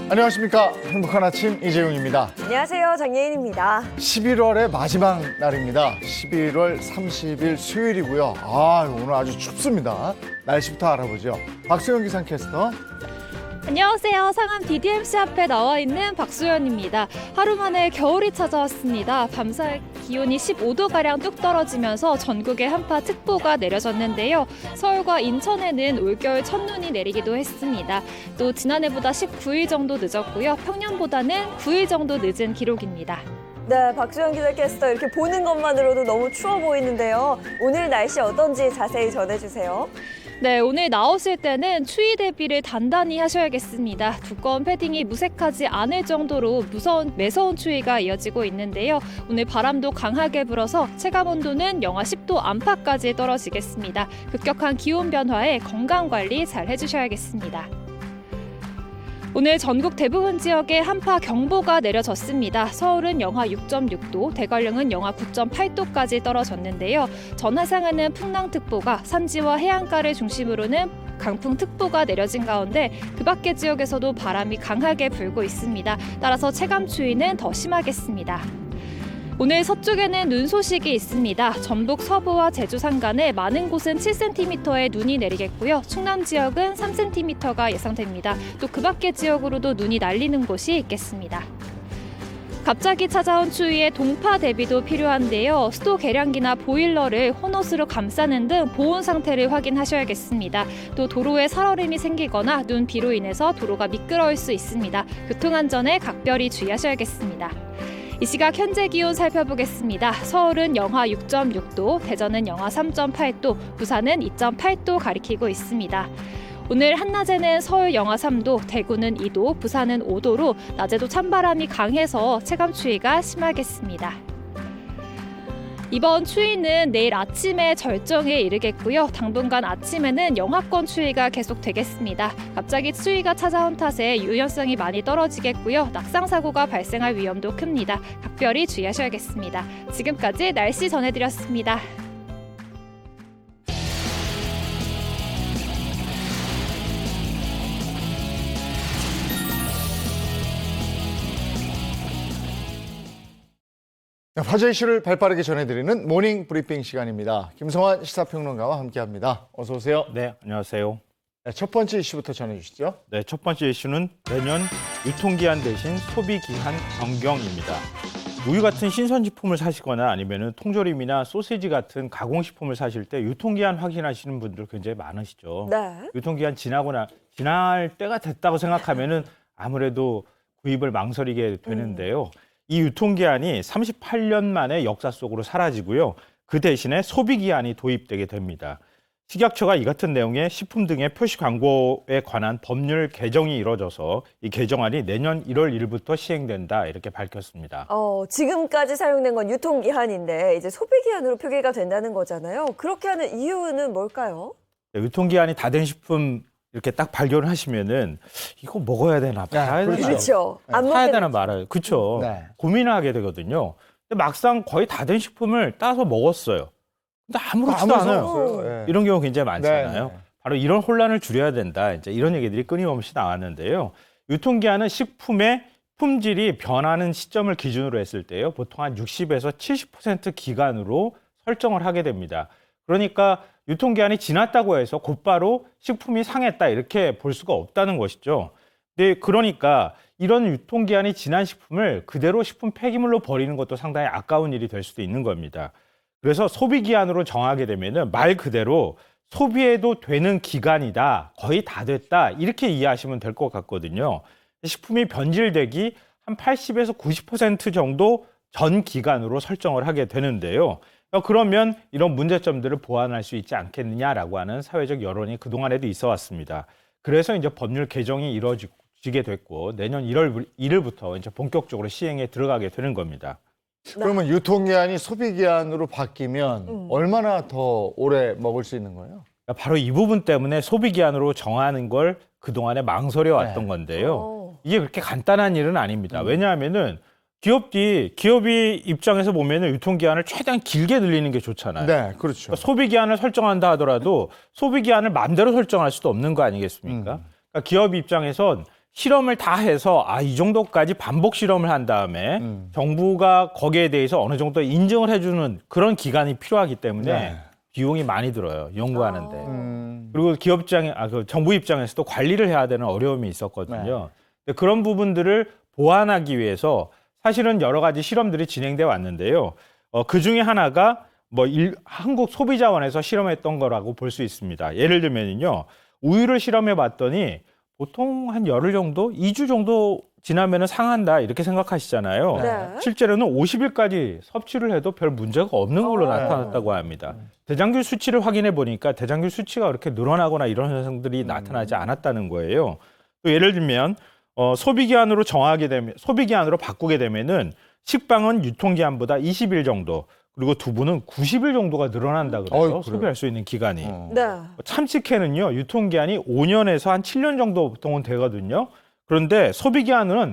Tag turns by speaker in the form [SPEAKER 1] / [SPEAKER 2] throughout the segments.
[SPEAKER 1] 안녕하십니까. 행복한 아침 이재용입니다.
[SPEAKER 2] 안녕하세요. 장예인입니다.
[SPEAKER 1] 11월의 마지막 날입니다. 11월 30일 수요일이고요. 오늘 아주 춥습니다. 날씨부터 알아보죠. 박수영 기상캐스터.
[SPEAKER 3] 안녕하세요. 상암 DDMC 앞에 나와 있는 박수연입니다. 하루 만에 겨울이 찾아왔습니다. 밤사이 기온이 15도가량 뚝 떨어지면서 전국에 한파 특보가 내려졌는데요. 서울과 인천에는 올겨울 첫눈이 내리기도 했습니다. 또 지난해보다 19일 정도 늦었고요. 평년보다는 9일 정도 늦은 기록입니다.
[SPEAKER 2] 네, 박수영 기자캐스터 이렇게 보는 것만으로도 너무 추워 보이는데요. 오늘 날씨 어떤지 자세히 전해주세요.
[SPEAKER 3] 네, 오늘 나오실 때는 추위 대비를 단단히 하셔야겠습니다. 두꺼운 패딩이 무색하지 않을 정도로 매서운 추위가 이어지고 있는데요. 오늘 바람도 강하게 불어서 체감온도는 영하 10도 안팎까지 떨어지겠습니다. 급격한 기온 변화에 건강관리 잘 해주셔야겠습니다. 오늘 전국 대부분 지역에 한파 경보가 내려졌습니다. 서울은 영하 6.6도, 대관령은 영하 9.8도까지 떨어졌는데요. 전화상에는 풍랑특보가, 산지와 해안가를 중심으로는 강풍특보가 내려진 가운데 그 밖의 지역에서도 바람이 강하게 불고 있습니다. 따라서 체감 추위는 더 심하겠습니다. 오늘 서쪽에는 눈 소식이 있습니다. 전북 서부와 제주 산간에 많은 곳은 7cm의 눈이 내리겠고요. 충남 지역은 3cm가 예상됩니다. 또 그 밖의 지역으로도 눈이 날리는 곳이 있겠습니다. 갑자기 찾아온 추위에 동파 대비도 필요한데요. 수도 계량기나 보일러를 헌옷으로 감싸는 등 보온 상태를 확인하셔야겠습니다. 또 도로에 살얼음이 생기거나 눈, 비로 인해서 도로가 미끄러울 수 있습니다. 교통안전에 각별히 주의하셔야겠습니다. 이 시각 현재 기온 살펴보겠습니다. 서울은 영하 6.6도, 대전은 영하 3.8도, 부산은 2.8도 가리키고 있습니다. 오늘 한낮에는 서울 영하 3도, 대구는 2도, 부산은 5도로 낮에도 찬바람이 강해서 체감추위가 심하겠습니다. 이번 추위는 내일 아침에 절정에 이르겠고요. 당분간 아침에는 영하권 추위가 계속되겠습니다. 갑자기 추위가 찾아온 탓에 유연성이 많이 떨어지겠고요. 낙상사고가 발생할 위험도 큽니다. 각별히 주의하셔야겠습니다. 지금까지 날씨 전해드렸습니다.
[SPEAKER 1] 화제 이슈를 발빠르게 전해드리는 모닝 브리핑 시간입니다. 김성환 시사평론가와 함께합니다. 어서 오세요.
[SPEAKER 4] 네, 안녕하세요.
[SPEAKER 1] 첫 번째 이슈부터 전해주시죠.
[SPEAKER 4] 네, 첫 번째 이슈는 내년 유통기한 대신 소비기한 변경입니다. 우유 같은 신선식품을 사시거나 아니면 통조림이나 소시지 같은 가공식품을 사실 때 유통기한 확인하시는 분들 굉장히 많으시죠.
[SPEAKER 2] 네.
[SPEAKER 4] 유통기한 지날 때가 됐다고 생각하면은 아무래도 구입을 망설이게 되는데요. 이 유통기한이 38년 만에 역사 속으로 사라지고요. 그 대신에 소비기한이 도입되게 됩니다. 식약처가 이 같은 내용의 식품 등의 표시 광고에 관한 법률 개정이 이뤄져서 이 개정안이 내년 1월 1일부터 시행된다 이렇게 밝혔습니다.
[SPEAKER 2] 지금까지 사용된 건 유통기한인데 이제 소비기한으로 표기가 된다는 거잖아요. 그렇게 하는 이유는 뭘까요?
[SPEAKER 4] 유통기한이 다 된 식품 이렇게 딱 발견을 하시면은 이거 먹어야 되나 봐야 되나
[SPEAKER 2] 그렇죠. 안
[SPEAKER 4] 사야
[SPEAKER 2] 먹게
[SPEAKER 4] 되나 말아요. 그렇죠.
[SPEAKER 1] 네.
[SPEAKER 4] 고민을 하게 되거든요. 근데 막상 거의 다 된 식품을 따서 먹었어요. 근데 아무렇지도 않아요.
[SPEAKER 1] 네.
[SPEAKER 4] 이런 경우 굉장히 많잖아요.
[SPEAKER 1] 네.
[SPEAKER 4] 바로 이런 혼란을 줄여야 된다. 이제 이런 얘기들이 끊임없이 나왔는데요. 유통기한은 식품의 품질이 변하는 시점을 기준으로 했을 때요. 보통 한 60에서 70% 기간으로 설정을 하게 됩니다. 그러니까 유통기한이 지났다고 해서 곧바로 식품이 상했다 이렇게 볼 수가 없다는 것이죠. 네, 그러니까 이런 유통기한이 지난 식품을 그대로 식품 폐기물로 버리는 것도 상당히 아까운 일이 될 수도 있는 겁니다. 그래서 소비기한으로 정하게 되면은 말 그대로 소비해도 되는 기간이다, 거의 다 됐다 이렇게 이해하시면 될 것 같거든요. 식품이 변질되기 한 80에서 90% 정도 전 기간으로 설정을 하게 되는데요. 그러면 이런 문제점들을 보완할 수 있지 않겠느냐라고 하는 사회적 여론이 그동안에도 있어 왔습니다. 그래서 이제 법률 개정이 이루어지게 됐고 내년 1월 1일부터 이제 본격적으로 시행에 들어가게 되는 겁니다.
[SPEAKER 1] 그러면 유통기한이 소비기한으로 바뀌면 얼마나 더 오래 먹을 수 있는 거예요?
[SPEAKER 4] 바로 이 부분 때문에 소비기한으로 정하는 걸 그동안에 망설여 왔던 건데요. 이게 그렇게 간단한 일은 아닙니다. 왜냐하면은 기업이 입장에서 보면은 유통기한을 최대한 길게 늘리는 게 좋잖아요.
[SPEAKER 1] 네, 그렇죠.
[SPEAKER 4] 그러니까 소비기한을 설정한다 하더라도 소비기한을 마음대로 설정할 수도 없는 거 아니겠습니까? 그러니까 기업 입장에선 실험을 다 해서 이 정도까지 반복 실험을 한 다음에 정부가 거기에 대해서 어느 정도 인증을 해주는 그런 기간이 필요하기 때문에
[SPEAKER 1] 네.
[SPEAKER 4] 비용이 많이 들어요. 연구하는데. 그리고 정부 입장에서도 관리를 해야 되는 어려움이 있었거든요. 근데 그런 부분들을 보완하기 위해서 사실은 여러 가지 실험들이 진행돼 왔는데요. 그 중에 하나가 한국 소비자원에서 실험했던 거라고 볼 수 있습니다. 예를 들면요, 우유를 실험해 봤더니 보통 한 열흘 정도, 2주 정도 지나면은 상한다 이렇게 생각하시잖아요.
[SPEAKER 2] 네.
[SPEAKER 4] 실제로는 50일까지 섭취를 해도 별 문제가 없는 걸로 나타났다고 합니다. 대장균 수치를 확인해 보니까 대장균 수치가 그렇게 늘어나거나 이런 현상들이 나타나지 않았다는 거예요. 또 예를 들면 소비기한으로 바꾸게 되면은 식빵은 유통기한보다 20일 정도, 그리고 두부는 90일 정도가 늘어난다 그래요.
[SPEAKER 1] 그래요?
[SPEAKER 4] 소비할 수 있는 기간이.
[SPEAKER 2] 네.
[SPEAKER 4] 참치캔은요, 유통기한이 5년에서 한 7년 정도 보통은 되거든요. 그런데 소비기한으로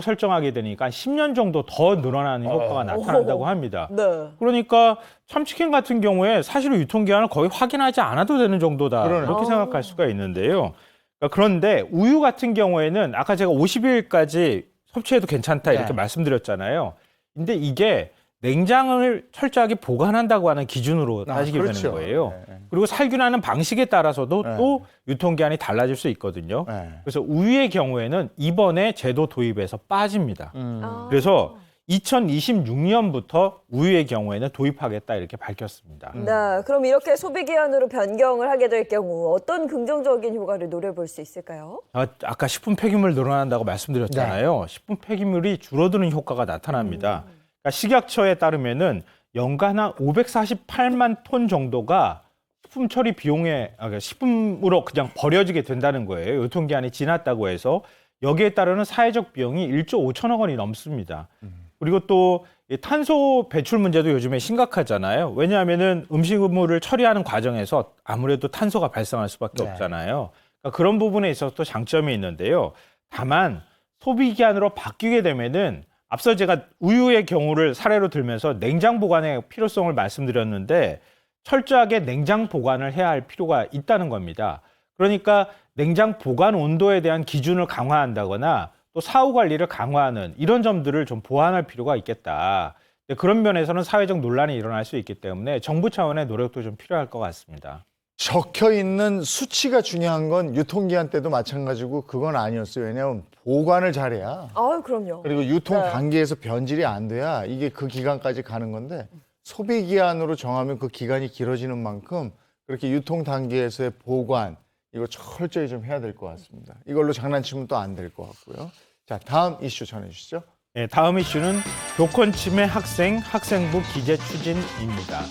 [SPEAKER 4] 설정하게 되니까 한 10년 정도 더 늘어나는 효과가 나타난다고 합니다.
[SPEAKER 2] 네.
[SPEAKER 4] 그러니까 참치캔 같은 경우에 사실은 유통기한을 거의 확인하지 않아도 되는 정도다.
[SPEAKER 1] 그러네.
[SPEAKER 4] 이렇게 생각할 수가 있는데요. 그런데 우유 같은 경우에는 아까 제가 50일까지 섭취해도 괜찮다 이렇게
[SPEAKER 1] 네.
[SPEAKER 4] 말씀드렸잖아요. 근데 이게 냉장을 철저하게 보관한다고 하는 기준으로 따지게
[SPEAKER 1] 그렇죠.
[SPEAKER 4] 되는 거예요.
[SPEAKER 1] 네.
[SPEAKER 4] 그리고 살균하는 방식에 따라서도
[SPEAKER 1] 네.
[SPEAKER 4] 또 유통기한이 달라질 수 있거든요.
[SPEAKER 1] 네.
[SPEAKER 4] 그래서 우유의 경우에는 이번에 제도 도입에서 빠집니다. 그래서 2026년부터 우유의 경우에는 도입하겠다 이렇게 밝혔습니다.
[SPEAKER 2] 네, 그럼 이렇게 소비기한으로 변경을 하게 될 경우 어떤 긍정적인 효과를 노려볼 수 있을까요?
[SPEAKER 4] 아까 식품 폐기물 늘어난다고 말씀드렸잖아요. 식품 폐기물이 줄어드는 효과가 나타납니다. 그러니까 식약처에 따르면은 연간 한 548만 톤 정도가 식품 처리 비용에 식품으로 그냥 버려지게 된다는 거예요. 유통기한이 지났다고 해서 여기에 따르는 사회적 비용이 1조 5천억 원이 넘습니다. 그리고 또 탄소 배출 문제도 요즘에 심각하잖아요. 왜냐하면은 음식물을 처리하는 과정에서 아무래도 탄소가 발생할 수밖에
[SPEAKER 1] 네.
[SPEAKER 4] 없잖아요. 그러니까 그런 부분에 있어서 또 장점이 있는데요. 다만 소비기한으로 바뀌게 되면은 앞서 제가 우유의 경우를 사례로 들면서 냉장 보관의 필요성을 말씀드렸는데 철저하게 냉장 보관을 해야 할 필요가 있다는 겁니다. 그러니까 냉장 보관 온도에 대한 기준을 강화한다거나 또 사후 관리를 강화하는 이런 점들을 좀 보완할 필요가 있겠다. 그런 면에서는 사회적 논란이 일어날 수 있기 때문에 정부 차원의 노력도 좀 필요할 것 같습니다.
[SPEAKER 1] 적혀 있는 수치가 중요한 건 유통기한 때도 마찬가지고 그건 아니었어요. 왜냐하면 보관을 잘해야,
[SPEAKER 2] 그럼요.
[SPEAKER 1] 그리고 유통
[SPEAKER 2] 네.
[SPEAKER 1] 단계에서 변질이 안 돼야 이게 그 기간까지 가는 건데, 소비기한으로 정하면 그 기간이 길어지는 만큼 그렇게 유통 단계에서의 보관 이거 철저히 좀 해야 될 것 같습니다. 이걸로 장난치면 또 안 될 것 같고요. 자, 다음 이슈 전해주시죠.
[SPEAKER 4] 네, 다음 이슈는 교권 침해 학생부 기재 추진입니다.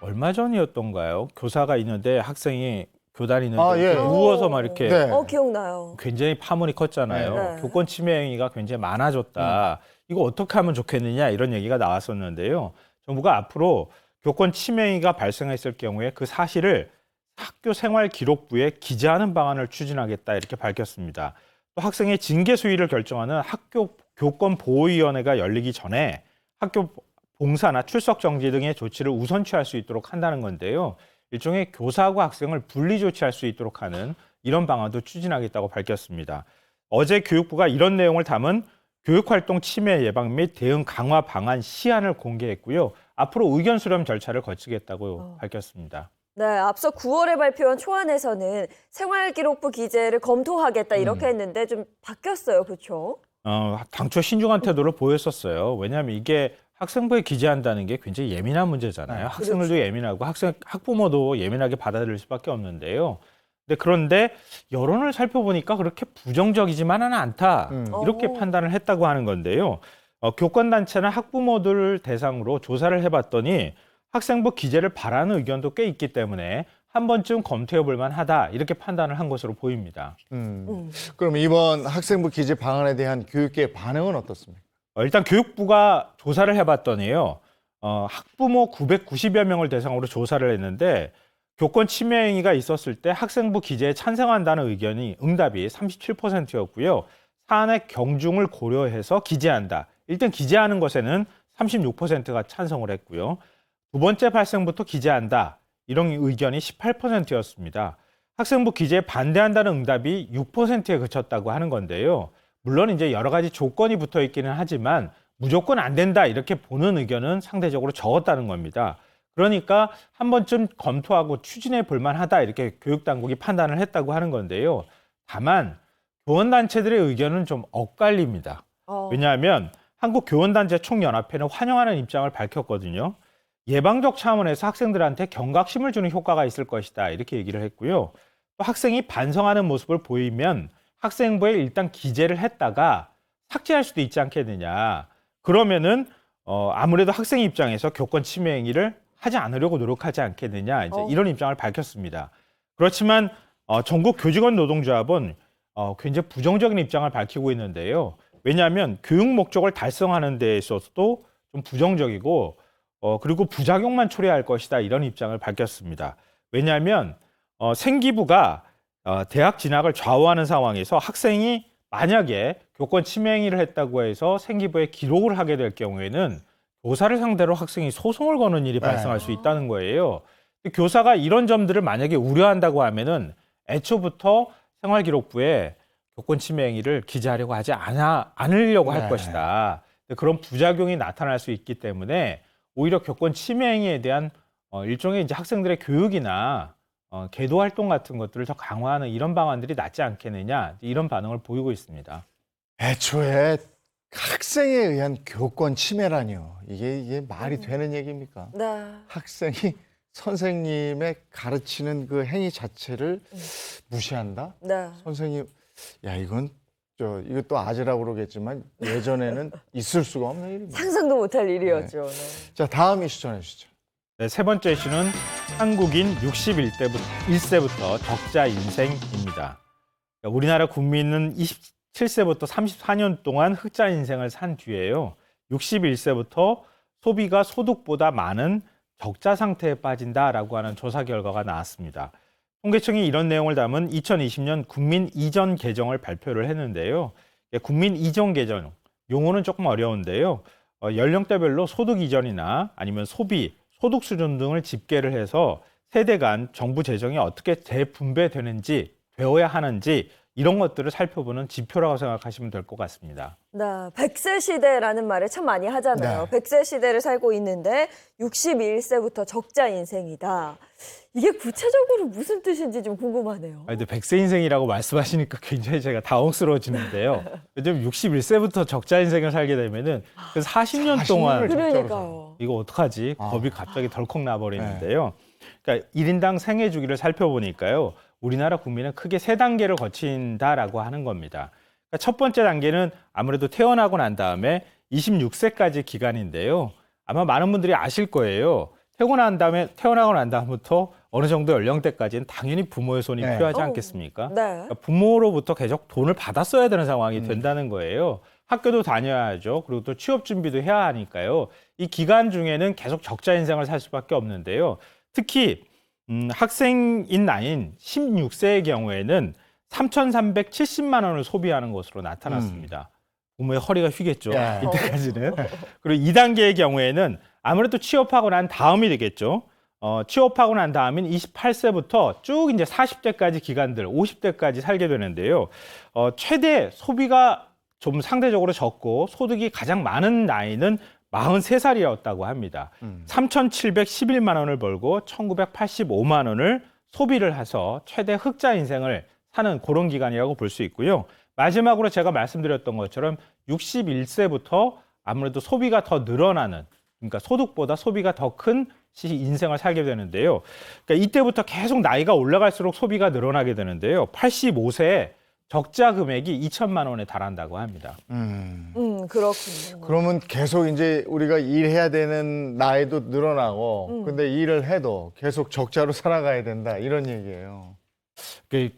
[SPEAKER 4] 얼마 전이었던가요? 교사가 있는데 학생이 교단이 있는데 누워서 막 이렇게
[SPEAKER 1] 네.
[SPEAKER 2] 기억나요.
[SPEAKER 4] 굉장히 파문이 컸잖아요.
[SPEAKER 2] 네.
[SPEAKER 4] 교권 침해 행위가 굉장히 많아졌다. 이거 어떻게 하면 좋겠느냐 이런 얘기가 나왔었는데요. 정부가 앞으로 교권 침해 행위가 발생했을 경우에 그 사실을 학교 생활 기록부에 기재하는 방안을 추진하겠다 이렇게 밝혔습니다. 또 학생의 징계 수위를 결정하는 학교 교권 보호위원회가 열리기 전에 학교 봉사나 출석 정지 등의 조치를 우선 취할 수 있도록 한다는 건데요. 일종의 교사하고 학생을 분리 조치할 수 있도록 하는 이런 방안도 추진하겠다고 밝혔습니다. 어제 교육부가 이런 내용을 담은 교육활동 침해 예방 및 대응 강화 방안 시안을 공개했고요. 앞으로 의견 수렴 절차를 거치겠다고 밝혔습니다.
[SPEAKER 2] 네, 앞서 9월에 발표한 초안에서는 생활기록부 기재를 검토하겠다 이렇게 했는데 좀 바뀌었어요, 그렇죠?
[SPEAKER 4] 당초 신중한 태도를 보였었어요. 왜냐하면 이게 학생부에 기재한다는 게 굉장히 예민한 문제잖아요. 학생들도 예민하고 학부모도 예민하게 받아들일 수밖에 없는데요. 그런데 여론을 살펴보니까 그렇게 부정적이지만은 않다. 이렇게 판단을 했다고 하는 건데요. 교권단체나 학부모들을 대상으로 조사를 해봤더니 학생부 기재를 바라는 의견도 꽤 있기 때문에 한 번쯤 검토해 볼 만하다 이렇게 판단을 한 것으로 보입니다.
[SPEAKER 1] 그럼 이번 학생부 기재 방안에 대한 교육계의 반응은 어떻습니까?
[SPEAKER 4] 일단 교육부가 조사를 해봤더니요. 학부모 990여 명을 대상으로 조사를 했는데 교권 침해 행위가 있었을 때 학생부 기재에 찬성한다는 의견이 응답이 37%였고요. 사안의 경중을 고려해서 기재한다. 일단 기재하는 것에는 36%가 찬성을 했고요. 두 번째 발생부터 기재한다. 이런 의견이 18%였습니다. 학생부 기재에 반대한다는 응답이 6%에 그쳤다고 하는 건데요. 물론 이제 여러 가지 조건이 붙어 있기는 하지만 무조건 안 된다 이렇게 보는 의견은 상대적으로 적었다는 겁니다. 그러니까 한 번쯤 검토하고 추진해 볼 만하다 이렇게 교육당국이 판단을 했다고 하는 건데요. 다만 교원단체들의 의견은 좀 엇갈립니다. 왜냐하면 한국교원단체 총연합회는 환영하는 입장을 밝혔거든요. 예방적 차원에서 학생들한테 경각심을 주는 효과가 있을 것이다 이렇게 얘기를 했고요. 또 학생이 반성하는 모습을 보이면 학생부에 일단 기재를 했다가 삭제할 수도 있지 않겠느냐. 그러면은 아무래도 학생 입장에서 교권 침해 행위를 하지 않으려고 노력하지 않겠느냐 이제 이런 입장을 밝혔습니다. 그렇지만 전국 교직원 노동조합은 굉장히 부정적인 입장을 밝히고 있는데요. 왜냐하면 교육 목적을 달성하는 데 있어서도 좀 부정적이고 그리고 부작용만 초래할 것이다 이런 입장을 밝혔습니다. 왜냐하면 생기부가 대학 진학을 좌우하는 상황에서 학생이 만약에 교권 침해 행위를 했다고 해서 생기부에 기록을 하게 될 경우에는 교사를 상대로 학생이 소송을 거는 일이 발생할 수 있다는 거예요. 교사가 이런 점들을 만약에 우려한다고 하면은 애초부터 생활기록부에 교권 침해 행위를 기재하려고 하지 않으려고 할 것이다. 그런 부작용이 나타날 수 있기 때문에 오히려 교권 침해 행위에 대한 일종의 이제 학생들의 교육이나 계도 활동 같은 것들을 더 강화하는 이런 방안들이 낫지 않겠느냐 이런 반응을 보이고 있습니다.
[SPEAKER 1] 애초에 학생에 의한 교권 침해라니요. 이게 말이 되는 얘기입니까?
[SPEAKER 2] 네.
[SPEAKER 1] 학생이 선생님의 가르치는 그 행위 자체를 무시한다?
[SPEAKER 2] 네.
[SPEAKER 1] 선생님, 야 이건 이것도 아재라고 그러겠지만 예전에는 있을 수가 없는 일입니다.
[SPEAKER 2] 상상도 못할 일이었죠. 네.
[SPEAKER 1] 자, 다음 이슈 전해주시죠.
[SPEAKER 4] 네, 세 번째 이슈는 한국인 61세부터 적자 인생입니다. 우리나라 국민은 27세부터 34년 동안 흑자 인생을 산 뒤에요. 61세부터 소비가 소득보다 많은 적자 상태에 빠진다라고 하는 조사 결과가 나왔습니다. 통계청이 이런 내용을 담은 2020년 국민 이전 개정을 발표를 했는데요. 국민 이전 개정, 용어는 조금 어려운데요. 연령대별로 소득 이전이나 아니면 소비, 소득 수준 등을 집계를 해서 세대 간 정부 재정이 어떻게 재분배되는지, 되어야 하는지 이런 것들을 살펴보는 지표라고 생각하시면 될 것 같습니다.
[SPEAKER 2] 네, 100세 시대라는 말을 참 많이 하잖아요.
[SPEAKER 1] 네.
[SPEAKER 2] 100세 시대를 살고 있는데 61세부터 적자 인생이다. 이게 구체적으로 무슨 뜻인지 좀 궁금하네요.
[SPEAKER 4] 근데 100세 인생이라고 말씀하시니까 굉장히 제가 당혹스러워지는데요. 요즘 61세부터 적자 인생을 살게 되면은 그 40년 동안
[SPEAKER 2] 그러니까요.
[SPEAKER 4] 이거 어떡하지? 겁이 갑자기 덜컥 나버리는데요. 그러니까 1인당 생애 주기를 살펴보니까요. 우리나라 국민은 크게 세 단계를 거친다라고 하는 겁니다. 그러니까 첫 번째 단계는 아무래도 태어나고 난 다음에 26세까지 기간인데요. 아마 많은 분들이 아실 거예요. 태어나고 난 다음부터 어느 정도 연령대까지는 당연히 부모의 손이 필요하지 않겠습니까?
[SPEAKER 2] 네.
[SPEAKER 4] 그러니까 부모로부터 계속 돈을 받았어야 되는 상황이 된다는 거예요. 학교도 다녀야죠. 그리고 또 취업 준비도 해야 하니까요. 이 기간 중에는 계속 적자 인생을 살 수밖에 없는데요. 특히 학생인 나이인 16세의 경우에는 3,370만 원을 소비하는 것으로 나타났습니다. 부모의 허리가 휘겠죠. 이때까지는. 그리고 2단계의 경우에는 아무래도 취업하고 난 다음이 되겠죠. 취업하고 난 다음인 28세부터 쭉 이제 40대까지 기간들, 50대까지 살게 되는데요. 최대 소비가 좀 상대적으로 적고 소득이 가장 많은 나이는 43살이었다고 합니다. 3,711만 원을 벌고 1,985만 원을 소비를 해서 최대 흑자 인생을 사는 그런 기간이라고 볼 수 있고요. 마지막으로 제가 말씀드렸던 것처럼 61세부터 아무래도 소비가 더 늘어나는, 그러니까 소득보다 소비가 더 큰 인생을 살게 되는데요. 그러니까 이때부터 계속 나이가 올라갈수록 소비가 늘어나게 되는데요. 85세에 적자 금액이 2천만 원에 달한다고 합니다.
[SPEAKER 2] 그렇군요.
[SPEAKER 1] 그러면 계속 이제 우리가 일해야 되는 나이도 늘어나고, 근데 일을 해도 계속 적자로 살아가야 된다 이런 얘기예요.
[SPEAKER 4] 그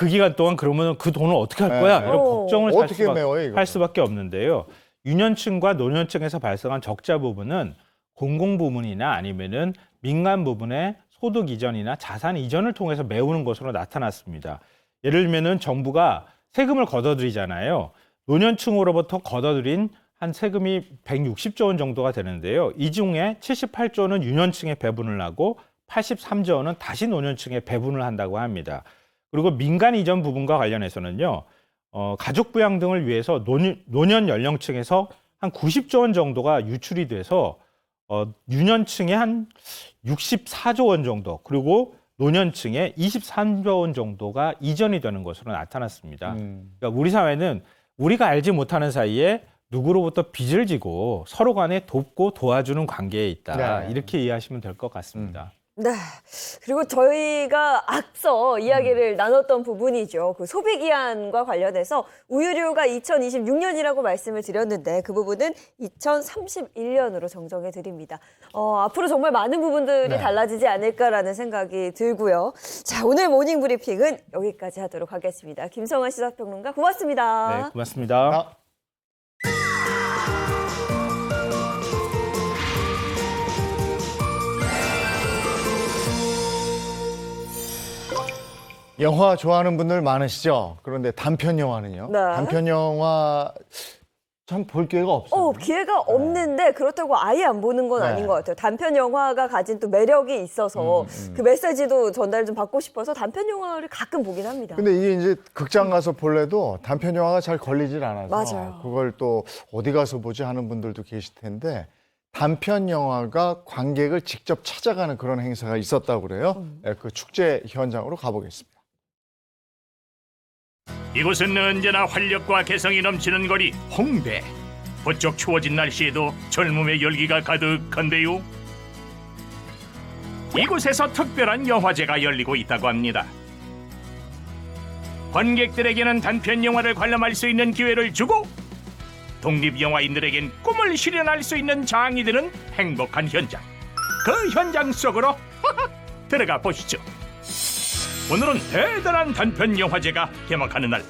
[SPEAKER 4] 기간 동안 그러면 그 돈을 어떻게 할 거야? 이런 걱정을
[SPEAKER 1] 어떻게 메워요, 이거?
[SPEAKER 4] 할 수밖에 없는데요. 유년층과 노년층에서 발생한 적자 부분은 공공 부문이나 아니면은 민간 부분의 소득 이전이나 자산 이전을 통해서 메우는 것으로 나타났습니다. 예를 들면은 정부가 세금을 걷어들이잖아요. 노년층으로부터 걷어들인 한 세금이 160조 원 정도가 되는데요. 이 중에 78조는 유년층에 배분을 하고 83조 원은 다시 노년층에 배분을 한다고 합니다. 그리고 민간 이전 부분과 관련해서는요. 가족 부양 등을 위해서 노년 연령층에서 한 90조 원 정도가 유출이 돼서 유년층에 한 64조 원 정도, 그리고 노년층에 23조 원 정도가 이전이 되는 것으로 나타났습니다. 그러니까 우리 사회는 우리가 알지 못하는 사이에 누구로부터 빚을 지고 서로 간에 돕고 도와주는 관계에 있다.
[SPEAKER 1] 네.
[SPEAKER 4] 이렇게 이해하시면 될 것 같습니다.
[SPEAKER 2] 네. 그리고 저희가 앞서 이야기를 나눴던 부분이죠. 그 소비 기한과 관련해서 우유류가 2026년이라고 말씀을 드렸는데 그 부분은 2031년으로 정정해 드립니다. 앞으로 정말 많은 부분들이
[SPEAKER 1] 네.
[SPEAKER 2] 달라지지 않을까라는 생각이 들고요. 자, 오늘 모닝 브리핑은 여기까지 하도록 하겠습니다. 김성환 시사평론가 고맙습니다.
[SPEAKER 4] 네, 고맙습니다.
[SPEAKER 1] 영화 좋아하는 분들 많으시죠? 그런데 단편 영화는요?
[SPEAKER 2] 네.
[SPEAKER 1] 단편 영화 참 볼 기회가 없어요.
[SPEAKER 2] 기회가 없는데 그렇다고 아예 안 보는 건
[SPEAKER 1] 네.
[SPEAKER 2] 아닌 것 같아요. 단편 영화가 가진 또 매력이 있어서 그 메시지도 전달 좀 받고 싶어서 단편 영화를 가끔 보긴 합니다.
[SPEAKER 1] 근데 이게 이제 극장 가서 볼래도 단편 영화가 잘 걸리질 않아서
[SPEAKER 2] 맞아요.
[SPEAKER 1] 그걸 또 어디 가서 보지 하는 분들도 계실 텐데 단편 영화가 관객을 직접 찾아가는 그런 행사가 있었다고 그래요. 네, 그 축제 현장으로 가보겠습니다.
[SPEAKER 5] 이곳은 언제나 활력과 개성이 넘치는 거리 홍대. 부쩍 추워진 날씨에도 젊음의 열기가 가득한데요. 이곳에서 특별한 영화제가 열리고 있다고 합니다. 관객들에게는 단편 영화를 관람할 수 있는 기회를 주고 독립영화인들에겐 꿈을 실현할 수 있는 장이 되는 행복한 현장. 그 현장 속으로 들어가 보시죠. 오늘은 대단한 단편 영화제가 개막하는 날.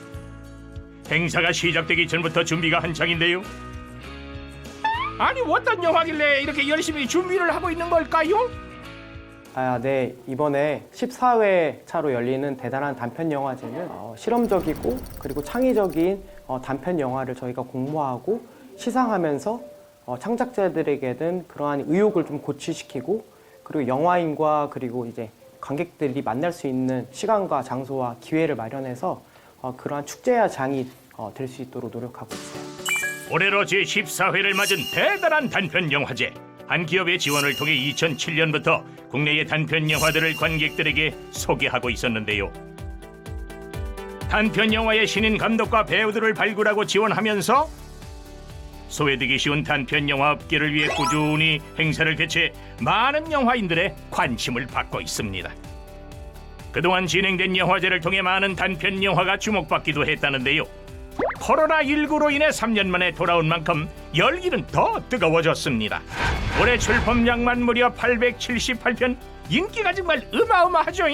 [SPEAKER 5] 행사가 시작되기 전부터 준비가 한창인데요. 아니 어떤 영화길래 이렇게 열심히 준비를 하고 있는 걸까요?
[SPEAKER 6] 네. 이번에 14회 차로 열리는 대단한 단편 영화제는 실험적이고 그리고 창의적인 단편 영화를 저희가 공모하고 시상하면서 창작자들에게는 그러한 의욕을 좀 고취시키고 그리고 영화인과 그리고 이제 관객들이 만날 수 있는 시간과 장소와 기회를 마련해서 그러한 축제와 장이 될 수 있도록 노력하고 있어요.
[SPEAKER 5] 올해로 제14회를 맞은 대단한 단편 영화제. 한 기업의 지원을 통해 2007년부터 국내의 단편 영화들을 관객들에게 소개하고 있었는데요. 단편 영화의 신인 감독과 배우들을 발굴하고 지원하면서 소외되기 쉬운 단편 영화 업계를 위해 꾸준히 행사를 개최해 많은 영화인들의 관심을 받고 있습니다. 그동안 진행된 영화제를 통해 많은 단편 영화가 주목받기도 했다는데요. 코로나19로 인해 3년 만에 돌아온 만큼 열기는 더 뜨거워졌습니다. 올해 출품량만 무려 878편, 인기가 정말 어마어마하죠.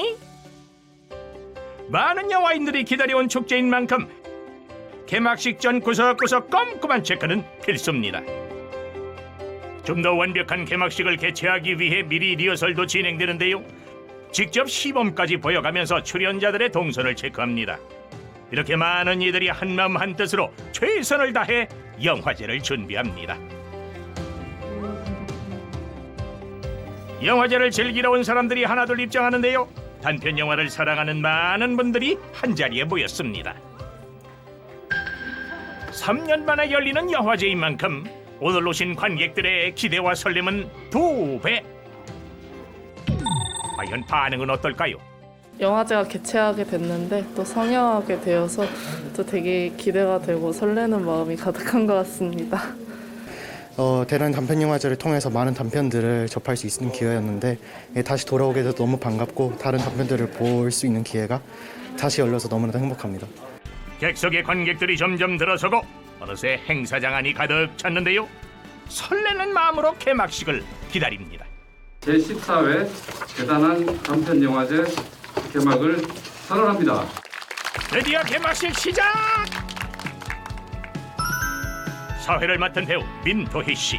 [SPEAKER 5] 많은 영화인들이 기다려온 축제인 만큼 개막식 전 구석구석 꼼꼼한 체크는 필수입니다. 좀 더 완벽한 개막식을 개최하기 위해 미리 리허설도 진행되는데요. 직접 시범까지 보여가면서 출연자들의 동선을 체크합니다. 이렇게 많은 이들이 한마음 한뜻으로 최선을 다해 영화제를 준비합니다. 영화제를 즐기러 온 사람들이 하나둘 입장하는데요. 단편 영화를 사랑하는 많은 분들이 한자리에 모였습니다. 3년 만에 열리는 영화제인 만큼 오늘 오신 관객들의 기대와 설렘은 2배. 과연 반응은 어떨까요?
[SPEAKER 7] 영화제가 개최하게 됐는데 또 상영하게 되어서 또 되게 기대가 되고 설레는 마음이 가득한 것 같습니다.
[SPEAKER 8] 대란 단편영화제를 통해서 많은 단편들을 접할 수 있는 기회였는데 다시 돌아오게 돼서 너무 반갑고 다른 단편들을 볼 수 있는 기회가 다시 열려서 너무나도 행복합니다.
[SPEAKER 5] 객석의 관객들이 점점 들어서고 어느새 행사장 안이 가득 찼는데요. 설레는 마음으로 개막식을 기다립니다.
[SPEAKER 9] 제14회 대단한 단편영화제 개막을 선언합니다.
[SPEAKER 5] 드디어 개막식 시작! 사회를 맡은 배우 민도희 씨.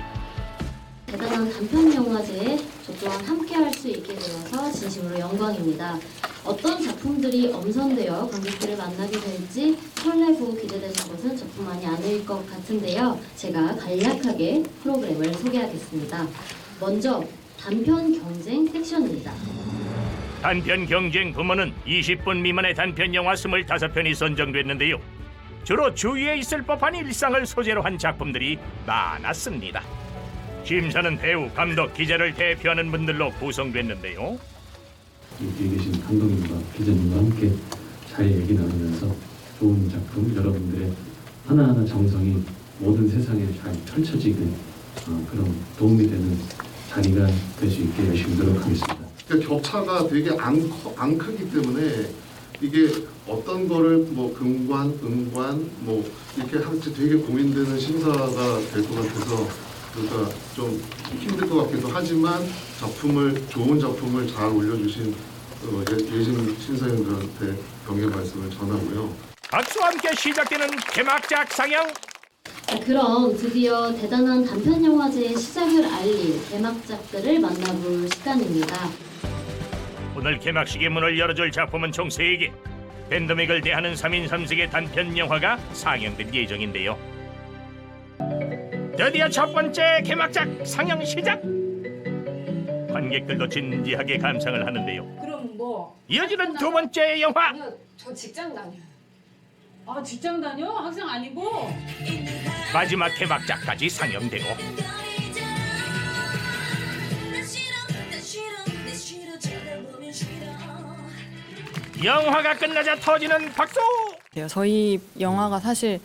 [SPEAKER 10] 대단한 단편 영화제에 저 또한 함께 할 수 있게 되어서 진심으로 영광입니다. 어떤 작품들이 엄선되어 관객들을 만나게 될지 설레고 기대되는 것은 저뿐만이 아닐 것 같은데요. 제가 간략하게 프로그램을 소개하겠습니다. 먼저 단편 경쟁 섹션입니다.
[SPEAKER 5] 단편 경쟁 부문은 20분 미만의 단편 영화 25편이 선정됐는데요. 주로 주위에 있을 법한 일상을 소재로 한 작품들이 많았습니다. 심사는 배우, 감독, 기자를 대표하는 분들로 구성됐는데요.
[SPEAKER 11] 여기 계신 감독님과 기자님과 함께 잘 얘기 나누면서 좋은 작품, 여러분들의 하나하나 정성이 모든 세상에 잘 펼쳐지는 그런 도움이 되는 자리가 될 수 있게 열심히 노력하겠습니다.
[SPEAKER 12] 그러니까 격차가 되게 안 크기 때문에 이게 어떤 거를 뭐 금관, 음관 뭐 이렇게 할지 되게 고민되는 심사가 될 것 같아서 그러니까 좀 힘들 것 같기도 하지만 좋은 작품을 잘 올려주신 예심 심사위원들한테 경의 말씀을 전하고요.
[SPEAKER 5] 박수와 함께 시작되는 개막작 상영.
[SPEAKER 10] 그럼 드디어 대단한 단편 영화제의 시작을 알릴 개막작들을 만나볼 시간입니다.
[SPEAKER 5] 오늘 개막식의 문을 열어줄 작품은 총 3개. 팬데믹을 대하는 3인 3색의 단편 영화가 상영될 예정인데요. 드디어 첫 번째 개막작 상영 시작! 관객들도 진지하게 감상을 하는데요.
[SPEAKER 13] 그럼 뭐
[SPEAKER 5] 이어지는 두 번째 영화.
[SPEAKER 13] 저 직장 다녀요. 아 직장 다녀? 학생 아니고?
[SPEAKER 5] 마지막 개막작까지 상영되고 영화가 끝나자 터지는 박수!
[SPEAKER 14] 저희 영화가 사실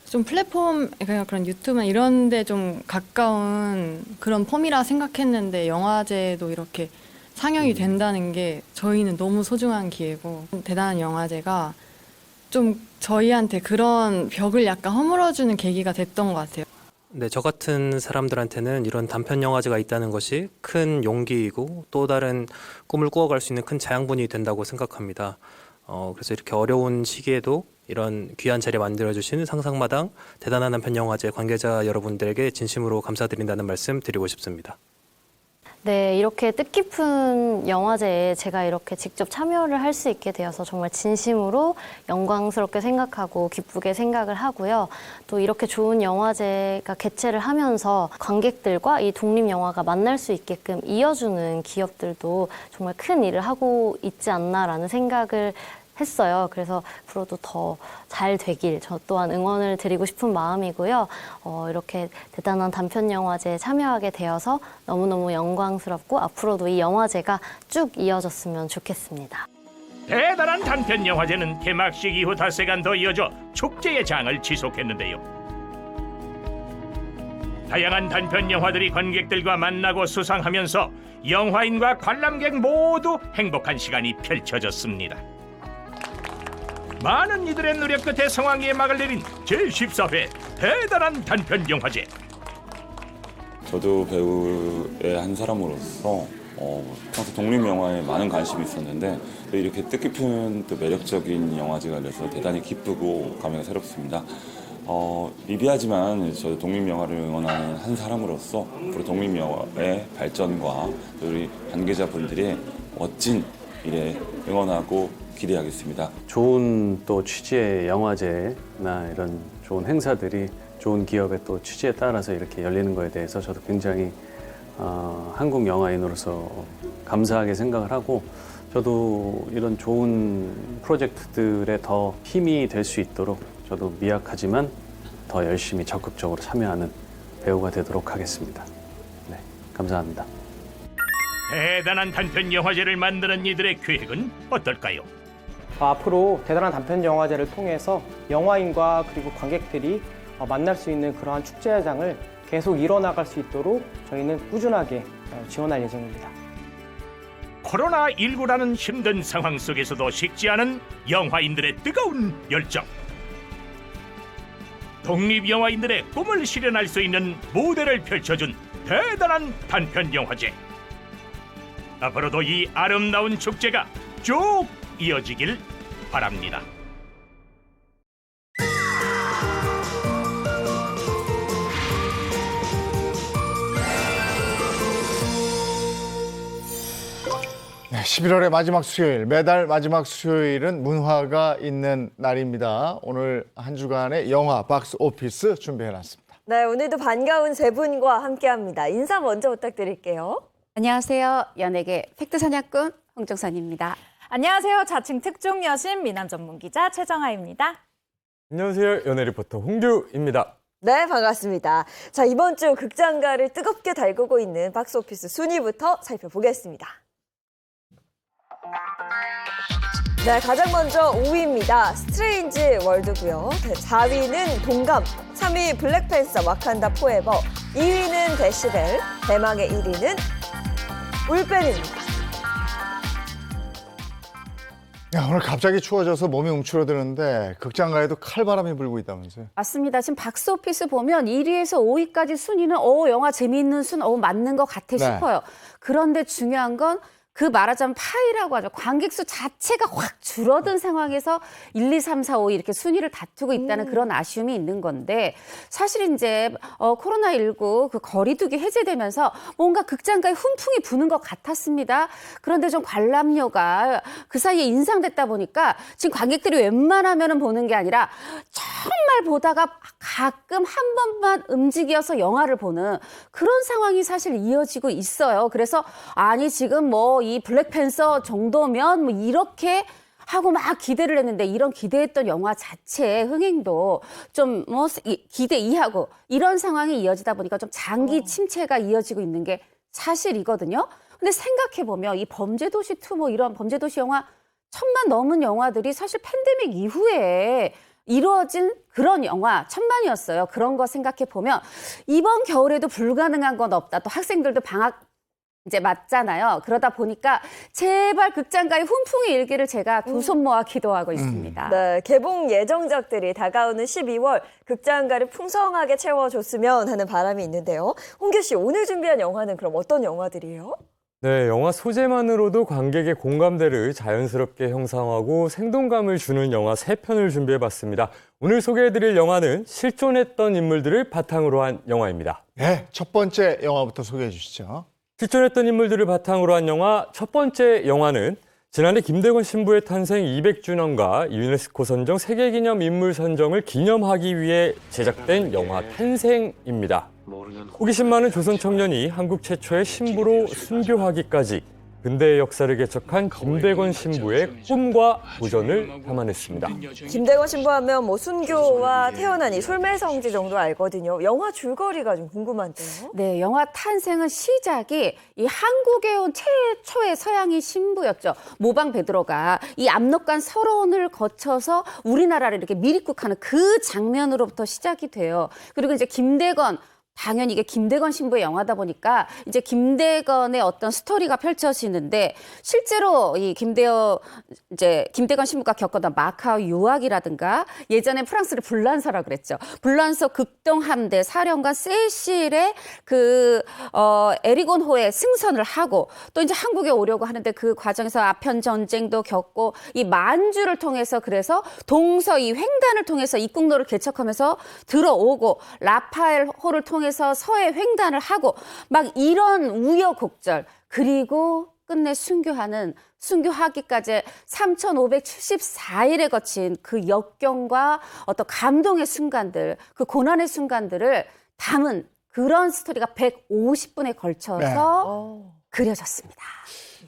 [SPEAKER 14] 좀 플랫폼, 그런 유튜브나 이런 데 좀 가까운 그런 폼이라 생각했는데 영화제도 이렇게 상영이 된다는 게 저희는 너무 소중한 기회고 대단한 영화제가 좀 저희한테 그런 벽을 약간 허물어주는 계기가 됐던 것 같아요.
[SPEAKER 15] 네, 저 같은 사람들한테는 이런 단편 영화제가 있다는 것이 큰 용기이고 또 다른 꿈을 꾸어갈 수 있는 큰 자양분이 된다고 생각합니다. 그래서 이렇게 어려운 시기에도 이런 귀한 자리 만들어주신 상상마당 대단한 단편 영화제 관계자 여러분들에게 진심으로 감사드린다는 말씀 드리고 싶습니다.
[SPEAKER 10] 네, 이렇게 뜻깊은 영화제에 제가 이렇게 직접 참여를 할 수 있게 되어서 정말 진심으로 영광스럽게 생각하고 기쁘게 생각을 하고요. 또 이렇게 좋은 영화제가 개최를 하면서 관객들과 이 독립영화가 만날 수 있게끔 이어주는 기업들도 정말 큰 일을 하고 있지 않나라는 생각을 했어요. 그래서 앞으로도 더 잘 되길 저 또한 응원을 드리고 싶은 마음이고요. 이렇게 대단한 단편 영화제에 참여하게 되어서 너무너무 영광스럽고 앞으로도 이 영화제가 쭉 이어졌으면 좋겠습니다.
[SPEAKER 5] 대단한 단편 영화제는 개막식 이후 닷새간 더 이어져 축제의 장을 지속했는데요. 다양한 단편 영화들이 관객들과 만나고 수상하면서 영화인과 관람객 모두 행복한 시간이 펼쳐졌습니다. 많은 이들의 노력 끝에 성황리에 막을 내린 제14회 대단한 단편 영화제.
[SPEAKER 16] 저도 배우의 한 사람으로서 평소 독립영화에 많은 관심이 있었는데 이렇게 뜻깊은 또 매력적인 영화제가 열려서 대단히 기쁘고 감회가 새롭습니다. 미비하지만 저도 독립영화를 응원하는 한 사람으로서 앞으로 독립영화의 발전과 우리 관계자분들의 멋진 일에 응원하고 기대하겠습니다.
[SPEAKER 17] 좋은 또 취지의 영화제나 이런 좋은 행사들이 좋은 기업의 또 취지에 따라서 이렇게 열리는 거에 대해서 저도 굉장히 한국 영화인으로서 감사하게 생각을 하고 저도 이런 좋은 프로젝트들에 더 힘이 될 수 있도록 저도 미약하지만 더 열심히 적극적으로 참여하는 배우가 되도록 하겠습니다. 네, 감사합니다.
[SPEAKER 5] 대단한 단편 영화제를 만드는 이들의 계획은 어떨까요?
[SPEAKER 6] 앞으로 대단한 단편 영화제를 통해서 영화인과 그리고 관객들이 만날 수 있는 그러한 축제장을 계속 이뤄나갈 수 있도록 저희는 꾸준하게 지원할 예정입니다.
[SPEAKER 5] 코로나19라는 힘든 상황 속에서도 식지 않은 영화인들의 뜨거운 열정. 독립영화인들의 꿈을 실현할 수 있는 무대를 펼쳐준 대단한 단편 영화제. 앞으로도 이 아름다운 축제가 쭉 이어지길 바랍니다.
[SPEAKER 1] 11월의 마지막 수요일, 매달 마지막 수요일은 문화가 있는 날입니다. 오늘 한 주간의 영화 박스 오피스 준비해놨습니다.
[SPEAKER 2] 네, 오늘도 반가운 세 분과 함께합니다. 인사 먼저 부탁드릴게요.
[SPEAKER 18] 안녕하세요. 연예계 팩트 사냥꾼 홍정선입니다.
[SPEAKER 19] 안녕하세요. 자칭 특종 여신 미남 전문 기자 최정아입니다.
[SPEAKER 20] 안녕하세요. 연예 리포터 홍규입니다.
[SPEAKER 2] 네, 반갑습니다. 자, 이번 주 극장가를 뜨겁게 달구고 있는 박스오피스 순위부터 살펴보겠습니다. 네, 가장 먼저 5위입니다. 스트레인지 월드고요. 4위는 동감, 3위 블랙팬서 와칸다 포에버, 2위는 데시벨, 대망의 1위는 울펜입니다.
[SPEAKER 1] 야, 오늘 갑자기 추워져서 몸이 움츠러드는데 극장가에도 칼바람이 불고 있다면서요?
[SPEAKER 18] 맞습니다. 지금 박스오피스 보면 1위에서 5위까지 순위는 영화 재미있는 순, 맞는 것 같아
[SPEAKER 1] 네.
[SPEAKER 18] 싶어요. 그런데 중요한 건 그 말하자면 파이라고 하죠. 관객 수 자체가 확 줄어든 상황에서 1, 2, 3, 4, 5 이렇게 순위를 다투고 있다는 그런 아쉬움이 있는 건데 사실 이제 코로나19 그 거리두기 해제되면서 뭔가 극장가에 훈풍이 부는 것 같았습니다. 그런데 좀 관람료가 그 사이에 인상됐다 보니까 지금 관객들이 웬만하면 보는 게 아니라 정말 보다가 가끔 한 번만 움직여서 영화를 보는 그런 상황이 사실 이어지고 있어요. 그래서 아니 지금 이 블랙팬서 정도면 이렇게 하고 막 기대를 했는데 이런 기대했던 영화 자체의 흥행도 좀 기대 이하고 이런 상황이 이어지다 보니까 좀 장기 침체가 이어지고 있는 게 사실이거든요. 근데 생각해보면 이 범죄도시 2 이런 범죄도시 영화 1000만 넘은 영화들이 사실 팬데믹 이후에 이루어진 그런 영화 1000만이었어요. 그런 거 생각해보면 이번 겨울에도 불가능한 건 없다. 또 학생들도 방학 이제 맞잖아요. 그러다 보니까 제발 극장가의 훈풍이 일기를 제가 두 손 모아 기도하고 있습니다.
[SPEAKER 2] 네, 개봉 예정작들이 다가오는 12월 극장가를 풍성하게 채워줬으면 하는 바람이 있는데요. 홍규 씨, 오늘 준비한 영화는 그럼 어떤 영화들이에요?
[SPEAKER 20] 네, 영화 소재만으로도 관객의 공감대를 자연스럽게 형성하고 생동감을 주는 영화 3편을 준비해봤습니다. 오늘 소개해드릴 영화는 실존했던 인물들을 바탕으로 한 영화입니다.
[SPEAKER 1] 네, 첫 번째 영화부터 소개해 주시죠.
[SPEAKER 20] 실존했던 인물들을 바탕으로 한 영화 첫 번째 영화는 지난해 김대건 신부의 탄생 200주년과 유네스코 선정 세계기념 인물 선정을 기념하기 위해 제작된 영화 탄생입니다. 호기심 많은 조선 청년이 한국 최초의 신부로 순교하기까지 근대의 역사를 개척한 김대건 신부의 꿈과 도전을 담아냈습니다.
[SPEAKER 2] 김대건 신부 하면 순교와 태어나니 솔매성지 정도 알거든요. 영화 줄거리가 좀 궁금한데요.
[SPEAKER 18] 네, 영화 탄생은 시작이 이 한국에 온 최초의 서양인 신부였죠. 모방 베드로가 이 압록강 설원을 거쳐서 우리나라를 이렇게 밀입국하는 그 장면으로부터 시작이 돼요. 그리고 이제 김대건 당연히 이게 김대건 신부의 영화다 보니까 이제 김대건의 어떤 스토리가 펼쳐지는데 실제로 이 김대건 신부가 겪었던 마카오 유학이라든가 예전에 프랑스를 불란서라 그랬죠. 불란서 극동함대 사령관 세실의 에리곤호에 승선을 하고 또 이제 한국에 오려고 하는데 그 과정에서 아편 전쟁도 겪고 이 만주를 통해서 그래서 동서 이 횡단을 통해서 입국로를 개척하면서 들어오고 라파엘호를 통해서 서해 횡단을 하고 막 이런 우여곡절 그리고 끝내 순교하기까지 3,574일에 거친 그 역경과 어떤 감동의 순간들, 그 고난의 순간들을 담은 그런 스토리가 150분에 걸쳐서 그려졌습니다.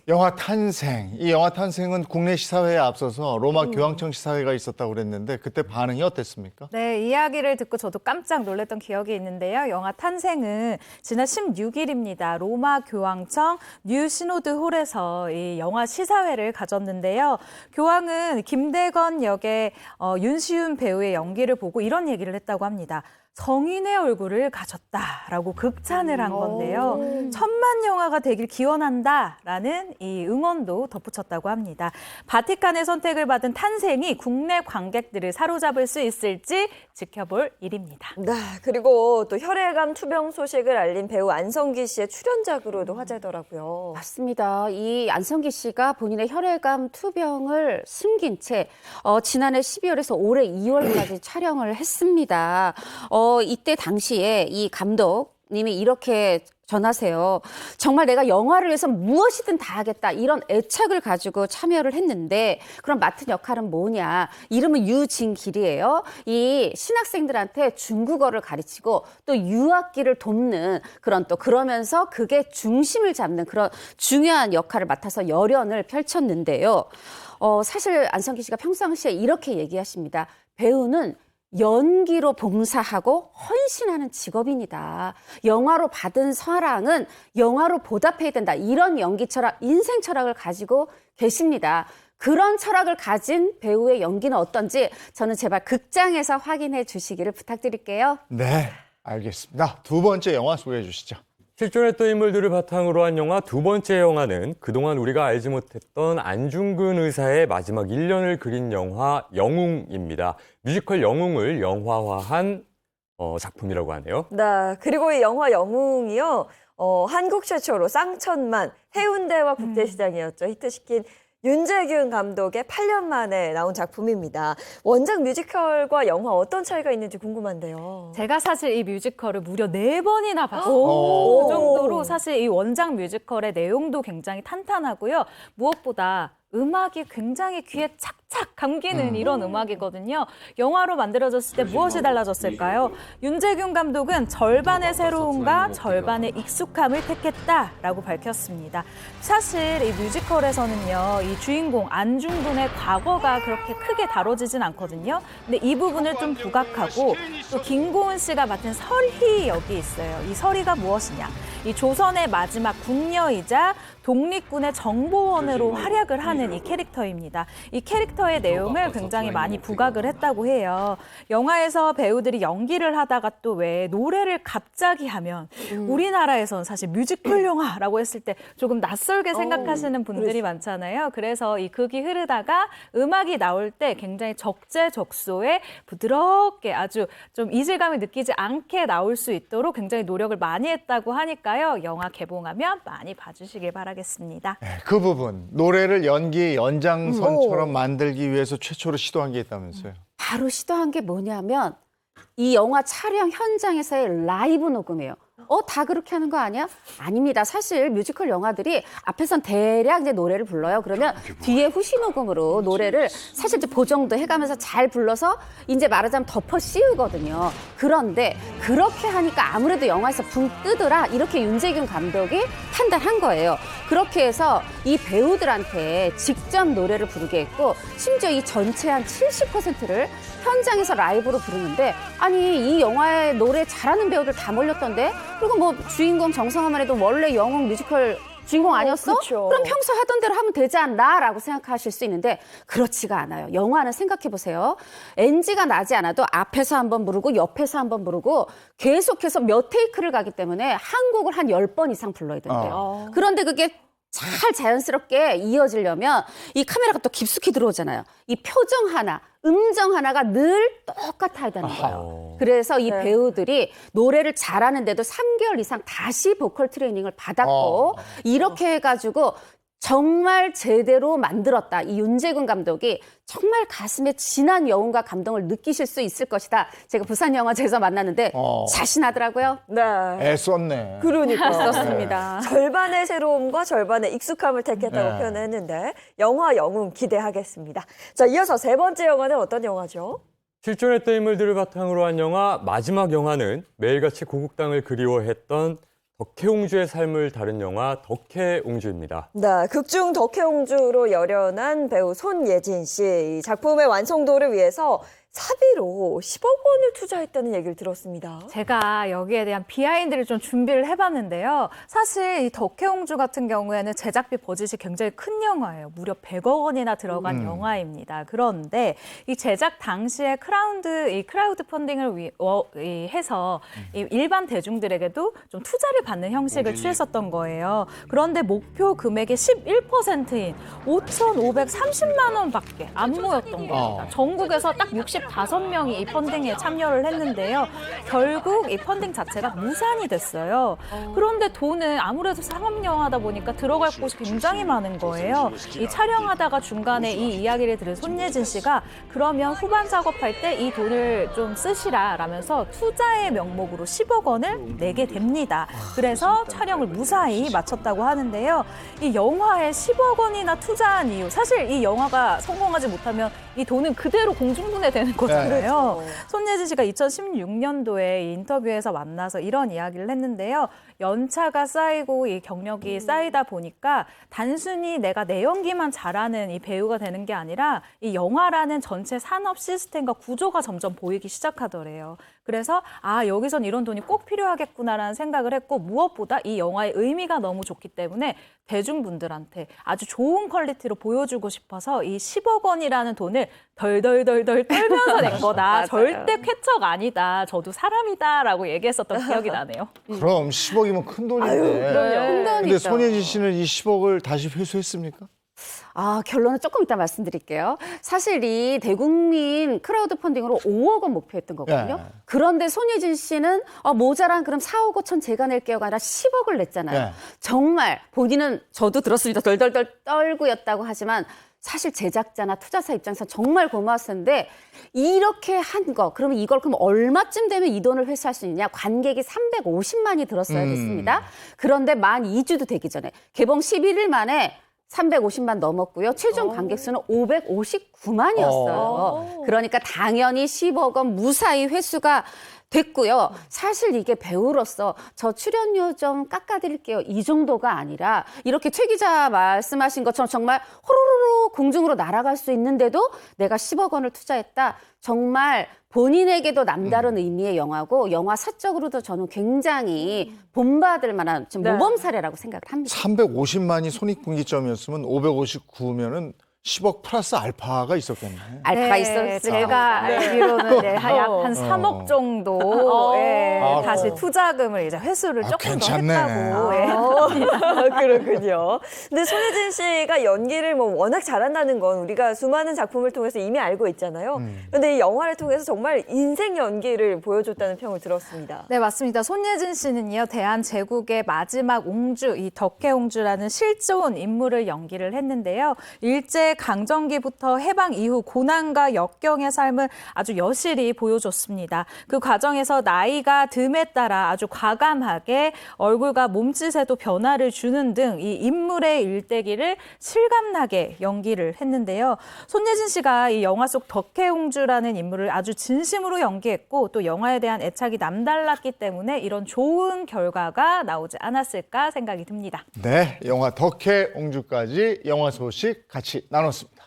[SPEAKER 1] 영화 탄생. 이 영화 탄생은 국내 시사회에 앞서서 로마 교황청 시사회가 있었다고 그랬는데 그때 반응이 어땠습니까?
[SPEAKER 19] 네, 이야기를 듣고 저도 깜짝 놀랐던 기억이 있는데요. 영화 탄생은 지난 16일입니다. 로마 교황청 뉴 시노드 홀에서 이 영화 시사회를 가졌는데요. 교황은 김대건 역의 윤시윤 배우의 연기를 보고 이런 얘기를 했다고 합니다. 성인의 얼굴을 가졌다라고 극찬을 한 건데요. 1000만 영화가 되길 기원한다라는 이 응원도 덧붙였다고 합니다. 바티칸의 선택을 받은 탄생이 국내 관객들을 사로잡을 수 있을지 지켜볼 일입니다.
[SPEAKER 2] 네, 그리고 또 혈액암 투병 소식을 알린 배우 안성기 씨의 출연작으로도 화제더라고요.
[SPEAKER 18] 맞습니다. 이 안성기 씨가 본인의 혈액암 투병을 숨긴 채 지난해 12월에서 올해 2월까지 촬영을 했습니다. 이때 당시에 이 감독님이 이렇게 전하세요. 정말 내가 영화를 위해서 무엇이든 다 하겠다 이런 애착을 가지고 참여를 했는데 그럼 맡은 역할은 뭐냐? 이름은 유진길이에요. 이 신학생들한테 중국어를 가르치고 또 유학기를 돕는 그런 또 그러면서 그게 중심을 잡는 그런 중요한 역할을 맡아서 열연을 펼쳤는데요. 사실 안성기 씨가 평상시에 이렇게 얘기하십니다. 배우는 연기로 봉사하고 헌신하는 직업입니다. 영화로 받은 사랑은 영화로 보답해야 된다. 이런 연기 철학, 인생 철학을 가지고 계십니다. 그런 철학을 가진 배우의 연기는 어떤지 저는 제발 극장에서 확인해 주시기를 부탁드릴게요.
[SPEAKER 1] 네, 알겠습니다. 두 번째 영화 소개해 주시죠.
[SPEAKER 20] 실존했던 인물들을 바탕으로 한 영화 두 번째 영화는 그동안 우리가 알지 못했던 안중근 의사의 마지막 1년을 그린 영화 영웅입니다. 뮤지컬 영웅을 영화화한 작품이라고 하네요.
[SPEAKER 2] 네, 그리고 이 영화 영웅이요. 한국 최초로 쌍천만 해운대와 국제시장이었죠. 히트시킨 윤재균 감독의 8년 만에 나온 작품입니다. 원작 뮤지컬과 영화 어떤 차이가 있는지 궁금한데요.
[SPEAKER 19] 제가 사실 이 뮤지컬을 무려 4번이나 봤어요.
[SPEAKER 2] 오.
[SPEAKER 19] 그 정도로 사실 이 원작 뮤지컬의 내용도 굉장히 탄탄하고요. 무엇보다 음악이 굉장히 귀에 착착 감기는 이런 음악이거든요. 영화로 만들어졌을 때 무엇이 달라졌을까요? 윤재균 감독은 절반의 새로움과 절반의 익숙함을 택했다라고 밝혔습니다. 사실 이 뮤지컬에서는요, 이 주인공 안중근의 과거가 그렇게 크게 다뤄지진 않거든요. 근데 이 부분을 좀 부각하고 또 김고은 씨가 맡은 설희 역이 있어요. 이 설희가 무엇이냐? 이 조선의 마지막 궁녀이자 독립군의 정보원으로 활약을 하는 이 캐릭터입니다. 이 캐릭터의 내용을 굉장히 많이 부각을 했다고 해요. 영화에서 배우들이 연기를 하다가 또 왜 노래를 갑자기 하면 우리나라에서는 사실 뮤지컬 영화라고 했을 때 조금 낯설게 생각하시는 분들이 많잖아요. 그래서 이 극이 흐르다가 음악이 나올 때 굉장히 적재적소에 부드럽게 아주 좀 이질감을 느끼지 않게 나올 수 있도록 굉장히 노력을 많이 했다고 하니까요. 영화 개봉하면 많이 봐주시길 바라겠습니다.
[SPEAKER 1] 네, 그 부분 노래를 연기의 연장선처럼 만들기 위해서 최초로 시도한 게 있다면서요.
[SPEAKER 18] 바로 시도한 게 뭐냐면 이 영화 촬영 현장에서의 라이브 녹음이에요. 다 그렇게 하는 거 아니야? 아닙니다. 사실 뮤지컬 영화들이 앞에선 대략 이제 노래를 불러요. 그러면 뒤에 후시 녹음으로 노래를 사실 이제 보정도 해가면서 잘 불러서 이제 말하자면 덮어 씌우거든요. 그런데 그렇게 하니까 아무래도 영화에서 붕 뜨더라. 이렇게 윤재균 감독이 판단한 거예요. 그렇게 해서 이 배우들한테 직접 노래를 부르게 했고 심지어 이 전체 한 70%를 현장에서 라이브로 부르는데 아니 이 영화에 노래 잘하는 배우들 다 몰렸던데 그리고 뭐 주인공 정성화만 해도 원래 영웅 뮤지컬 주인공 아니었어?
[SPEAKER 2] 그렇죠.
[SPEAKER 18] 그럼 평소 하던 대로 하면 되지 않나? 라고 생각하실 수 있는데 그렇지가 않아요. 영화는 생각해보세요. NG가 나지 않아도 앞에서 한번 부르고 옆에서 한번 부르고 계속해서 몇 테이크를 가기 때문에 한 곡을 한 10번 이상 불러야 된대요. 그런데 그게 잘 자연스럽게 이어지려면 이 카메라가 또 깊숙이 들어오잖아요. 이 표정 하나, 음정 하나가 늘 똑같아야 되는 거예요. 그래서 이 배우들이 노래를 잘하는데도 3개월 이상 다시 보컬 트레이닝을 받았고 이렇게 해가지고 정말 제대로 만들었다. 이 윤재균 감독이 정말 가슴에 진한 여운과 감동을 느끼실 수 있을 것이다. 제가 부산영화제에서 만났는데 자신하더라고요.
[SPEAKER 2] 네.
[SPEAKER 1] 애썼네.
[SPEAKER 2] 그러니까.
[SPEAKER 18] 썼습니다.
[SPEAKER 2] 절반의 새로움과 절반의 익숙함을 택했다고 표현했는데 영화 영웅 기대하겠습니다. 자, 이어서 세 번째 영화는 어떤 영화죠?
[SPEAKER 20] 실존했던 인물들을 바탕으로 한 영화 마지막 영화는 매일같이 고국당을 그리워했던 덕혜옹주의 삶을 다룬 영화 덕혜옹주입니다.
[SPEAKER 2] 네, 극중 덕혜옹주로 열연한 배우 손예진 씨. 이 작품의 완성도를 위해서 사비로 10억 원을 투자했다는 얘기를 들었습니다.
[SPEAKER 19] 제가 여기에 대한 비하인드를 좀 준비를 해봤는데요. 사실 이 덕혜옹주 같은 경우에는 제작비 버짓이 굉장히 큰 영화예요. 무려 100억 원이나 들어간 영화입니다. 그런데 이 제작 당시에 크라우드 펀딩을 해서 이 일반 대중들에게도 좀 투자를 받는 형식을 취했었던 거예요. 그런데 목표 금액의 11%인 5,530만 원밖에 안 모였던 겁니다. 전국에서 딱 60 35명이 이 펀딩에 참여를 했는데요. 결국 이 펀딩 자체가 무산이 됐어요. 그런데 돈은 아무래도 상업 영화다 보니까 들어갈 곳이 굉장히 많은 거예요. 이 촬영하다가 중간에 이 이야기를 들은 손예진 씨가 그러면 후반 작업할 때 이 돈을 좀 쓰시라라면서 투자의 명목으로 10억 원을 내게 됩니다. 그래서 촬영을 무사히 마쳤다고 하는데요. 이 영화에 10억 원이나 투자한 이유, 사실 이 영화가 성공하지 못하면 이 돈은 그대로 공중분해되는 거잖아요. 손예진 씨가 2016년도에 이 인터뷰에서 만나서 이런 이야기를 했는데요. 연차가 쌓이고 이 경력이 쌓이다 보니까 단순히 내가 내 연기만 잘하는 이 배우가 되는 게 아니라 이 영화라는 전체 산업 시스템과 구조가 점점 보이기 시작하더래요. 그래서 여기선 이런 돈이 꼭 필요하겠구나라는 생각을 했고 무엇보다 이 영화의 의미가 너무 좋기 때문에 대중분들한테 아주 좋은 퀄리티로 보여주고 싶어서 이 10억 원이라는 돈을 덜덜덜덜 떨면서 낸 거다. 절대 쾌척 아니다. 저도 사람이다라고 얘기했었던 기억이 나네요.
[SPEAKER 1] 그럼 10억이면 큰 돈인데.
[SPEAKER 18] 큰
[SPEAKER 1] 근데
[SPEAKER 18] 돈이죠.
[SPEAKER 1] 손예진 씨는 이 10억을 다시 회수했습니까?
[SPEAKER 18] 결론은 조금 이따 말씀드릴게요. 사실 이 대국민 크라우드 펀딩으로 5억 원 목표였던 거거든요.
[SPEAKER 1] 네.
[SPEAKER 18] 그런데 손예진 씨는 모자란 그럼 4억 5천 제가 낼게요가 아니라 10억을 냈잖아요.
[SPEAKER 1] 네.
[SPEAKER 18] 정말 본인은 저도 들었습니다. 덜덜덜 떨고였다고 하지만 사실 제작자나 투자사 입장에서 정말 고마웠었는데 이렇게 한 거 그러면 이걸 그럼 얼마쯤 되면 이 돈을 회수할 수 있냐? 관객이 350만이 들었어야 됐습니다. 그런데 만 2주도 되기 전에 개봉 11일 만에 350만 넘었고요. 최종 관객 수는 559만이었어요. 그러니까 당연히 10억 원 무사히 회수가 됐고요. 사실 이게 배우로서 저 출연료 좀 깎아드릴게요. 이 정도가 아니라 이렇게 최 기자 말씀하신 것처럼 정말 호로로로 공중으로 날아갈 수 있는데도 내가 10억 원을 투자했다. 정말 본인에게도 남다른 의미의 영화고 영화 사적으로도 저는 굉장히 본받을 만한 좀 모범 사례라고 생각을 합니다.
[SPEAKER 1] 350만이 손익분기점이었으면 559면은 10억 플러스 알파가 있었겠네.
[SPEAKER 18] 알파가 있었어요.
[SPEAKER 19] 제가 알기로는 약 한 3억 정도 다시
[SPEAKER 1] 그래요?
[SPEAKER 19] 투자금을 이제 회수를 조금
[SPEAKER 1] 괜찮네.
[SPEAKER 19] 더 했다고.
[SPEAKER 2] 그렇군요. 근데 손예진 씨가 연기를 워낙 잘한다는 건 우리가 수많은 작품을 통해서 이미 알고 있잖아요. 그런데 이 영화를 통해서 정말 인생 연기를 보여줬다는 평을 들었습니다.
[SPEAKER 19] 네, 맞습니다. 손예진 씨는요, 대한제국의 마지막 옹주, 이 덕혜옹주라는 실존 인물을 연기를 했는데요. 일제 강점기부터 해방 이후 고난과 역경의 삶을 아주 여실히 보여줬습니다. 그 과정에서 나이가 듦에 따라 아주 과감하게 얼굴과 몸짓에도 변화를 주는 등 이 인물의 일대기를 실감나게 연기를 했는데요. 손예진 씨가 이 영화 속 덕혜옹주라는 인물을 아주 진심으로 연기했고 또 영화에 대한 애착이 남달랐기 때문에 이런 좋은 결과가 나오지 않았을까 생각이 듭니다.
[SPEAKER 1] 네, 영화 덕혜옹주까지 영화 소식 같이 나눴습니다.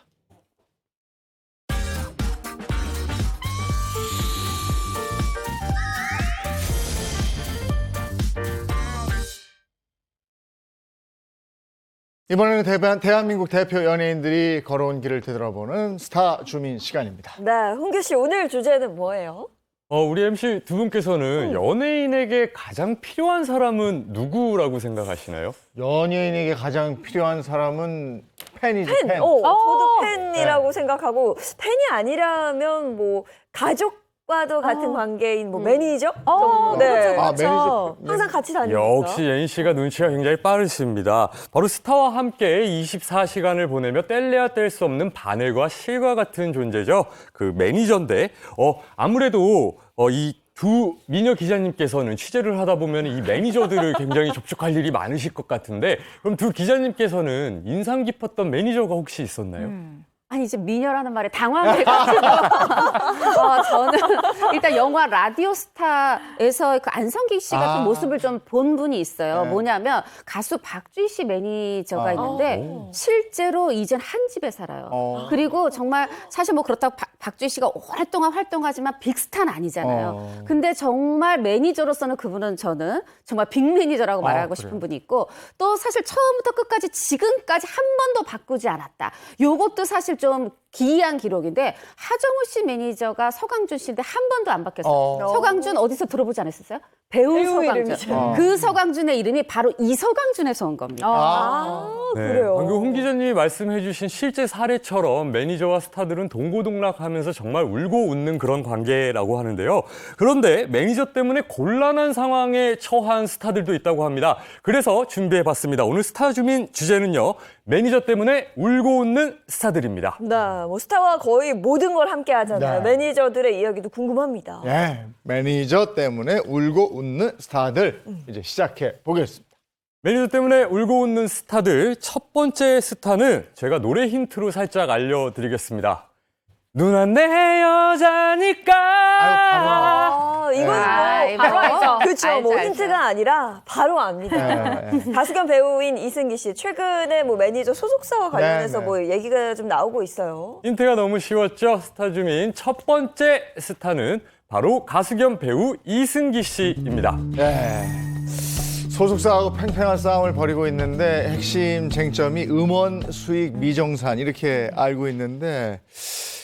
[SPEAKER 1] 이번에는 대한민국 대표 연예인들이 걸어온 길을 되돌아보는 스타 주민 시간입니다.
[SPEAKER 2] 네, 홍규 씨 오늘 주제는 뭐예요?
[SPEAKER 20] 우리 MC 두 분께서는 연예인에게 가장 필요한 사람은 누구라고 생각하시나요?
[SPEAKER 1] 연예인에게 가장 필요한 사람은 팬이지, 팬.
[SPEAKER 2] 저도 팬이라고 생각하고 팬이 아니라면 가족과도 같은 관계인 매니저? 네.
[SPEAKER 1] 매니저.
[SPEAKER 2] 항상 같이 다니니까.
[SPEAKER 20] 역시 예인 씨가 눈치가 굉장히 빠르십니다. 바로 스타와 함께 24시간을 보내며 뗄래야 뗄 수 없는 바늘과 실과 같은 존재죠. 그 매니저인데 아무래도 이 두 미녀 기자님께서는 취재를 하다 보면 이 매니저들을 굉장히 접촉할 일이 많으실 것 같은데 그럼 두 기자님께서는 인상 깊었던 매니저가 혹시 있었나요?
[SPEAKER 18] 아니 이제 미녀라는 말에 당황해가지고 저는 일단 영화 라디오스타에서 그 안성기 씨 같은 모습을 좀 본 분이 있어요.
[SPEAKER 1] 네.
[SPEAKER 18] 뭐냐면 가수 박주희 씨 매니저가 있는데 실제로 이젠 한 집에 살아요. 그리고 정말 사실 그렇다고 박주희 씨가 오랫동안 활동하지만 빅스타는 아니잖아요. 근데 정말 매니저로서는 그분은 저는 정말 빅 매니저라고 말하고 싶은 분이 있고 또 사실 처음부터 끝까지 지금까지 한 번도 바꾸지 않았다. 요것도 사실 좀 기이한 기록인데 하정우 씨 매니저가 서강준 씨인데 한 번도 안 바뀌었어요. 서강준 어디서 들어보지 않았었어요? 배우 서강준.
[SPEAKER 2] 이름이죠.
[SPEAKER 18] 그 서강준의 이름이 바로 이 서강준에서 온 겁니다.
[SPEAKER 2] 그래요.
[SPEAKER 20] 방금 홍 기자님이 말씀해주신 실제 사례처럼 매니저와 스타들은 동고동락하면서 정말 울고 웃는 그런 관계라고 하는데요. 그런데 매니저 때문에 곤란한 상황에 처한 스타들도 있다고 합니다. 그래서 준비해봤습니다. 오늘 스타 주민 주제는요. 매니저 때문에 울고 웃는 스타들입니다.
[SPEAKER 2] 네, 뭐 스타와 거의 모든 걸 함께 하잖아요.
[SPEAKER 1] 네.
[SPEAKER 2] 매니저들의 이야기도 궁금합니다.
[SPEAKER 1] 예, 매니저 때문에 울고 웃는 스타들 이제 시작해 보겠습니다.
[SPEAKER 20] 매니저 때문에 울고 웃는 스타들 첫 번째 스타는 제가 노래 힌트로 살짝 알려드리겠습니다. 누나 내 여자니까.
[SPEAKER 2] 이거는 뭐 바로 알죠. 그렇죠.
[SPEAKER 18] 알죠,
[SPEAKER 2] 뭐
[SPEAKER 18] 알죠.
[SPEAKER 2] 힌트가 아니라 바로 압니다. 가수 겸 배우인 이승기 씨 최근에 뭐 매니저 소속사와 관련해서
[SPEAKER 1] 네, 네.
[SPEAKER 2] 뭐 얘기가 좀 나오고 있어요.
[SPEAKER 20] 힌트가 너무 쉬웠죠? 스타 주민 첫 번째 스타는 바로 가수 겸 배우 이승기 씨입니다.
[SPEAKER 1] 예. 소속사하고 팽팽한 싸움을 벌이고 있는데 핵심 쟁점이 음원 수익 미정산 이렇게 알고 있는데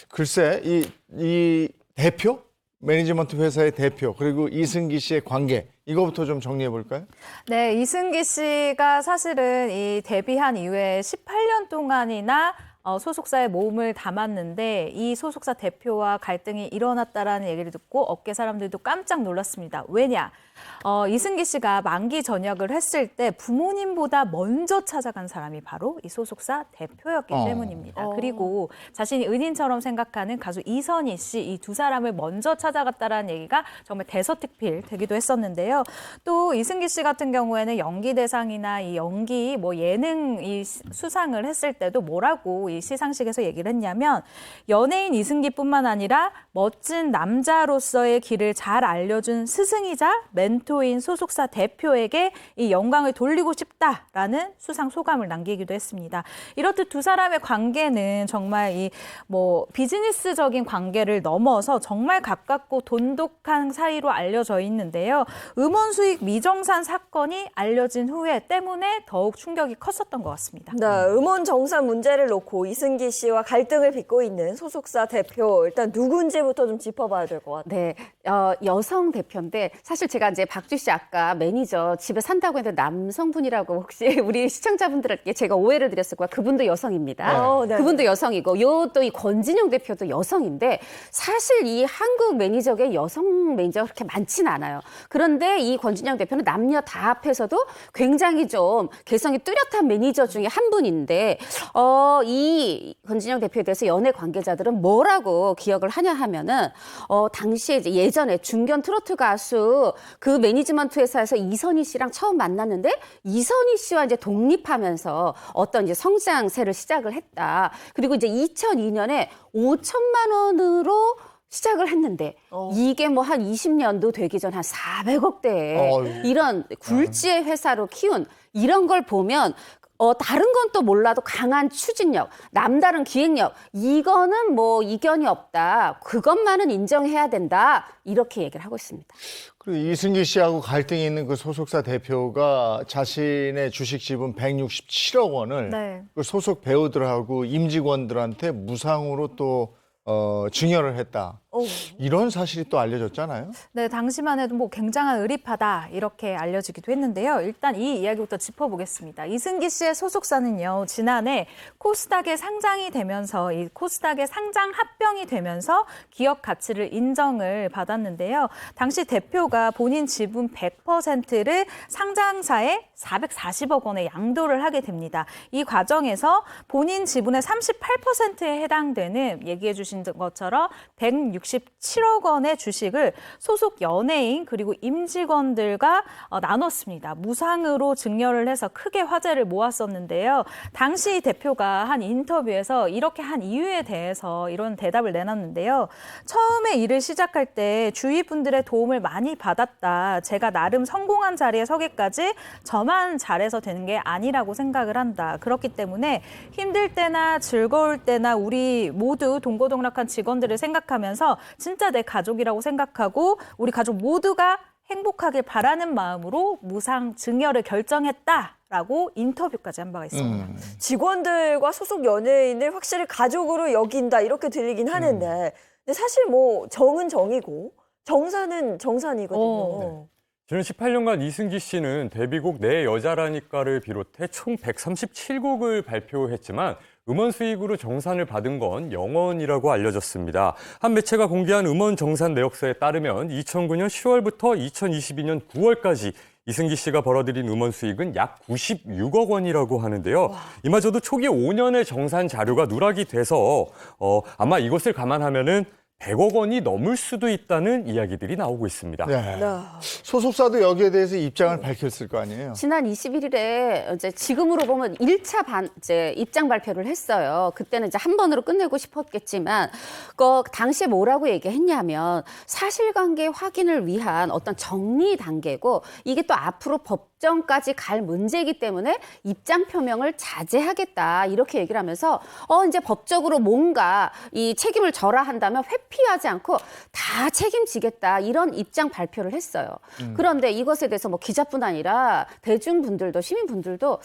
[SPEAKER 1] 글쎄 이 대표 매니지먼트 회사의 대표 그리고 이승기 씨의 관계 이거부터 좀 정리해 볼까요?
[SPEAKER 19] 네, 이승기 씨가 사실은 이 데뷔한 이후에 18년 동안이나 소속사에 몸을 담았는데 이 소속사 대표와 갈등이 일어났다라는 얘기를 듣고 업계 사람들도 깜짝 놀랐습니다. 왜냐? 이승기 씨가 만기 전역을 했을 때 부모님보다 먼저 찾아간 사람이 바로 이 소속사 대표였기 때문입니다. 그리고 자신이 은인처럼 생각하는 가수 이선희 씨 이 두 사람을 먼저 찾아갔다라는 얘기가 정말 대서특필 되기도 했었는데요. 또 이승기 씨 같은 경우에는 연기 대상이나 이 연기 뭐 예능 이 수상을 했을 때도 뭐라고 이 시상식에서 얘기를 했냐면 연예인 이승기뿐만 아니라 멋진 남자로서의 길을 잘 알려준 스승이자 멘토인 소속사 대표에게 이 영광을 돌리고 싶다라는 수상 소감을 남기기도 했습니다. 이렇듯 두 사람의 관계는 정말 이 뭐 비즈니스적인 관계를 넘어서 정말 가깝고 돈독한 사이로 알려져 있는데요. 음원 수익 미정산 사건이 알려진 후에 때문에 더욱 충격이 컸었던 것 같습니다.
[SPEAKER 2] 네, 음원 정산 문제를 놓고 이승기 씨와 갈등을 빚고 있는 소속사 대표 일단 누군지부터 좀 짚어봐야 될 것 같아요.
[SPEAKER 18] 네, 여성 대표인데 사실 제가 이제 박주 씨 아까 매니저 집에 산다고 했는데 남성분이라고 혹시 우리 시청자분들께 제가 오해를 드렸을 거야. 그분도 여성입니다.
[SPEAKER 2] 네.
[SPEAKER 18] 그분도 여성이고 요 또 이 권진영 대표도 여성인데 사실 이 한국 매니저계 여성 매니저가 그렇게 많지는 않아요. 그런데 이 권진영 대표는 남녀 다 합해서도 굉장히 좀 개성이 뚜렷한 매니저 중에 한 분인데 이 권진영 대표에 대해서 연예 관계자들은 뭐라고 기억을 하냐 하면은 당시에 이제 예전에 중견 트로트 가수 그 매니지먼트 회사에서 이선희 씨랑 처음 만났는데 이선희 씨와 이제 독립하면서 어떤 이제 성장세를 시작을 했다. 그리고 이제 2002년에 5천만 원으로 시작을 했는데 이게 뭐 한 20년도 되기 전 한 400억대의 이런 굴지의 회사로 키운 이런 걸 보면 다른 건 또 몰라도 강한 추진력, 남다른 기획력, 이거는 뭐 이견이 없다. 그것만은 인정해야 된다. 이렇게 얘기를 하고 있습니다.
[SPEAKER 1] 그리고 이승기 씨하고 갈등이 있는 그 소속사 대표가 자신의 주식 지분 167억 원을 그 소속 배우들하고 임직원들한테 무상으로 또 증여를 했다. 이런 사실이 또 알려졌잖아요.
[SPEAKER 19] 네, 당시만 해도 뭐 굉장한 의리파다 이렇게 알려지기도 했는데요. 일단 이 이야기부터 짚어보겠습니다. 이승기 씨의 소속사는요, 지난해 코스닥에 상장이 되면서 이 코스닥에 상장 합병이 되면서 기업 가치를 인정을 받았는데요. 당시 대표가 본인 지분 100%를 상장사에 440억 원에 양도를 하게 됩니다. 이 과정에서 본인 지분의 38%에 해당되는 얘기해 주신 것처럼 167억 원의 주식을 소속 연예인 그리고 임직원들과 나눴습니다. 무상으로 증여를 해서 크게 화제를 모았었는데요. 당시 대표가 한 인터뷰에서 이렇게 한 이유에 대해서 이런 대답을 내놨는데요. 처음에 일을 시작할 때 주위 분들의 도움을 많이 받았다. 제가 나름 성공한 자리에 서기까지 저만 잘해서 되는 게 아니라고 생각을 한다. 그렇기 때문에 힘들 때나 즐거울 때나 우리 모두 동고동락한 직원들을 생각하면서 진짜 내 가족이라고 생각하고 우리 가족 모두가 행복하길 바라는 마음으로 무상 증여를 결정했다. 라고 인터뷰까지 한 바가 있습니다.
[SPEAKER 2] 직원들과 소속 연예인을 확실히 가족으로 여긴다 이렇게 들리긴 하는데 근데 사실 뭐 정은 정이고 정사는 정산이거든요.
[SPEAKER 20] 지난 18년간 이승기 씨는 데뷔곡 내 여자라니까를 비롯해 총 137곡을 발표했지만 음원 수익으로 정산을 받은 건 0원이라고 알려졌습니다. 한 매체가 공개한 음원 정산 내역서에 따르면 2009년 10월부터 2022년 9월까지 이승기 씨가 벌어들인 음원 수익은 약 96억 원이라고 하는데요. 이마저도 초기 5년의 정산 자료가 누락이 돼서 아마 이것을 감안하면은 100억 원이 넘을 수도 있다는 이야기들이 나오고 있습니다.
[SPEAKER 1] 네. 소속사도 여기에 대해서 입장을 밝혔을 거 아니에요?
[SPEAKER 18] 지난 21일에 이제 지금으로 보면 1차 이제 입장 발표를 했어요. 그때는 이제 한 번으로 끝내고 싶었겠지만 당시에 뭐라고 얘기했냐면 사실관계 확인을 위한 어떤 정리 단계고 이게 또 앞으로 법정까지 갈 문제이기 때문에 입장 표명을 자제하겠다 이렇게 얘기를 하면서 이제 법적으로 뭔가 이 책임을 져라 한다면 회피하지 않고 다 책임지겠다 이런 입장 발표를 했어요. 그런데 이것에 대해서 뭐 기자뿐 아니라 대중분들도 시민분들도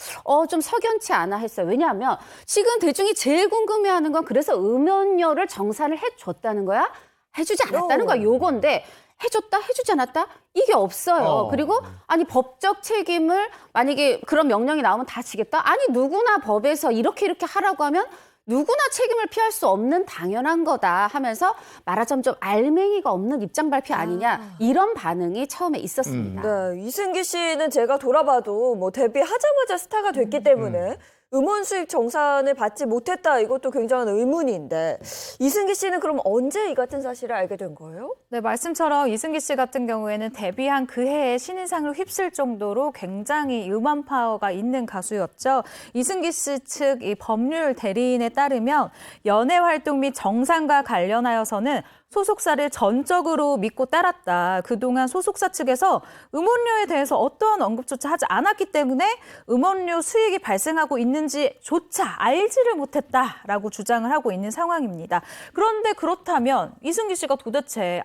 [SPEAKER 18] 좀 석연치 않아 했어요. 왜냐하면 지금 대중이 제일 궁금해하는 건 그래서 음원료를 정산을 해줬다는 거야? 해주지 않았다는 거야. 요건데 해줬다, 해주지 않았다? 이게 없어요. 그리고 아니 법적 책임을 만약에 그런 명령이 나오면 다 지겠다? 아니 누구나 법에서 이렇게 하라고 하면 누구나 책임을 피할 수 없는 당연한 거다 하면서 말하자면 좀 알맹이가 없는 입장 발표 아니냐 이런 반응이 처음에 있었습니다.
[SPEAKER 2] 네, 이승기 씨는 제가 돌아봐도 뭐 데뷔하자마자 스타가 됐기 때문에 음원 수익 정산을 받지 못했다 이것도 굉장한 의문인데 이승기 씨는 그럼 언제 이 같은 사실을 알게 된 거예요?
[SPEAKER 19] 네, 말씀처럼 이승기 씨 같은 경우에는 데뷔한 그 해에 신인상을 휩쓸 정도로 굉장히 음원 파워가 있는 가수였죠. 이승기 씨 측 이 법률 대리인에 따르면 연예 활동 및 정산과 관련하여서는 소속사를 전적으로 믿고 따랐다. 그동안 소속사 측에서 음원료에 대해서 어떠한 언급조차 하지 않았기 때문에 음원료 수익이 발생하고 있는지조차 알지를 못했다라고 주장을 하고 있는 상황입니다. 그런데 그렇다면 이승기 씨가 도대체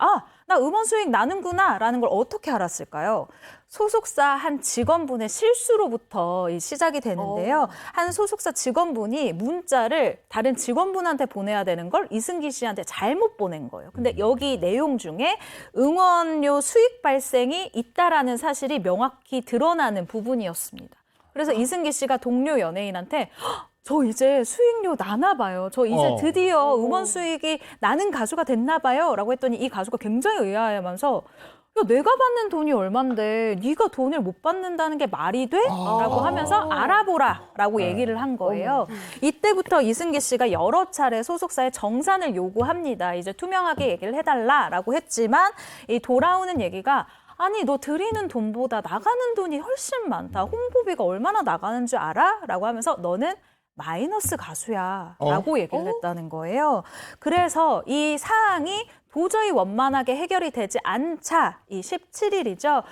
[SPEAKER 19] 나 음원 수익 나는구나 라는 걸 어떻게 알았을까요? 소속사 한 직원분의 실수로부터 시작이 되는데요. 한 소속사 직원분이 문자를 다른 직원분한테 보내야 되는 걸 이승기 씨한테 잘못 보낸 거예요. 근데 여기 내용 중에 응원료 수익 발생이 있다라는 사실이 명확히 드러나는 부분이었습니다. 그래서 이승기 씨가 동료 연예인한테 저 이제 수익료 나나 봐요. 저 이제 드디어 음원 수익이 나는 가수가 됐나 봐요. 라고 했더니 이 가수가 굉장히 의아해하면서 야, 내가 받는 돈이 얼만데 네가 돈을 못 받는다는 게 말이 돼? 라고 하면서 알아보라 라고 얘기를 한 거예요. 이때부터 이승기 씨가 여러 차례 소속사에 정산을 요구합니다. 이제 투명하게 얘기를 해달라라고 했지만 이 돌아오는 얘기가 아니 너 드리는 돈보다 나가는 돈이 훨씬 많다. 홍보비가 얼마나 나가는 줄 알아? 라고 하면서 너는 마이너스 가수야 라고 얘기를 했다는 거예요. 그래서 이 사항이 도저히 원만하게 해결이 되지 않자 이 17일이죠.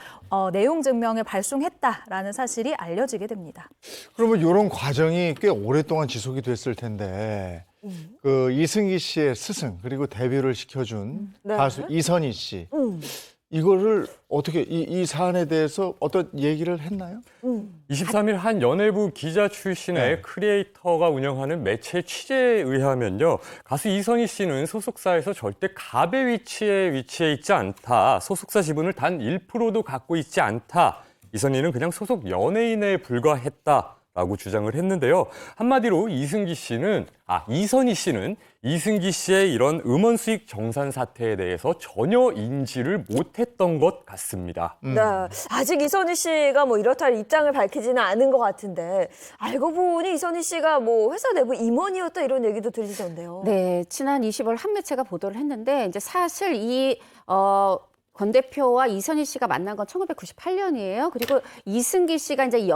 [SPEAKER 19] 내용 증명을 발송했다라는 사실이 알려지게 됩니다.
[SPEAKER 1] 그러면 이런 과정이 꽤 오랫동안 지속이 됐을 텐데 그 이승기 씨의 스승 그리고 데뷔를 시켜준 가수 이선희 씨 이거를 어떻게 이 사안에 대해서 어떤 얘기를 했나요?
[SPEAKER 20] 23일 한 연예부 기자 출신의 크리에이터가 운영하는 매체 취재에 의하면요. 가수 이선희 씨는 소속사에서 절대 갑의 위치에 있지 않다. 소속사 지분을 단 1%도 갖고 있지 않다. 이선희는 그냥 소속 연예인에 불과했다. 라고 주장을 했는데요. 한마디로 이선희 씨는 이승기 씨의 이런 음원 수익 정산 사태에 대해서 전혀 인지를 못했던 것 같습니다.
[SPEAKER 2] 네, 아직 이선희 씨가 뭐 이렇다 입장을 밝히지는 않은 것 같은데 알고 보니 이선희 씨가 뭐 회사 내부 임원이었다 이런 얘기도 들리던데요.
[SPEAKER 18] 네, 지난 20일 한 매체가 보도를 했는데 이제 사실 권 대표와 이선희 씨가 만난 건 1998년이에요. 그리고 이승기 씨가 이제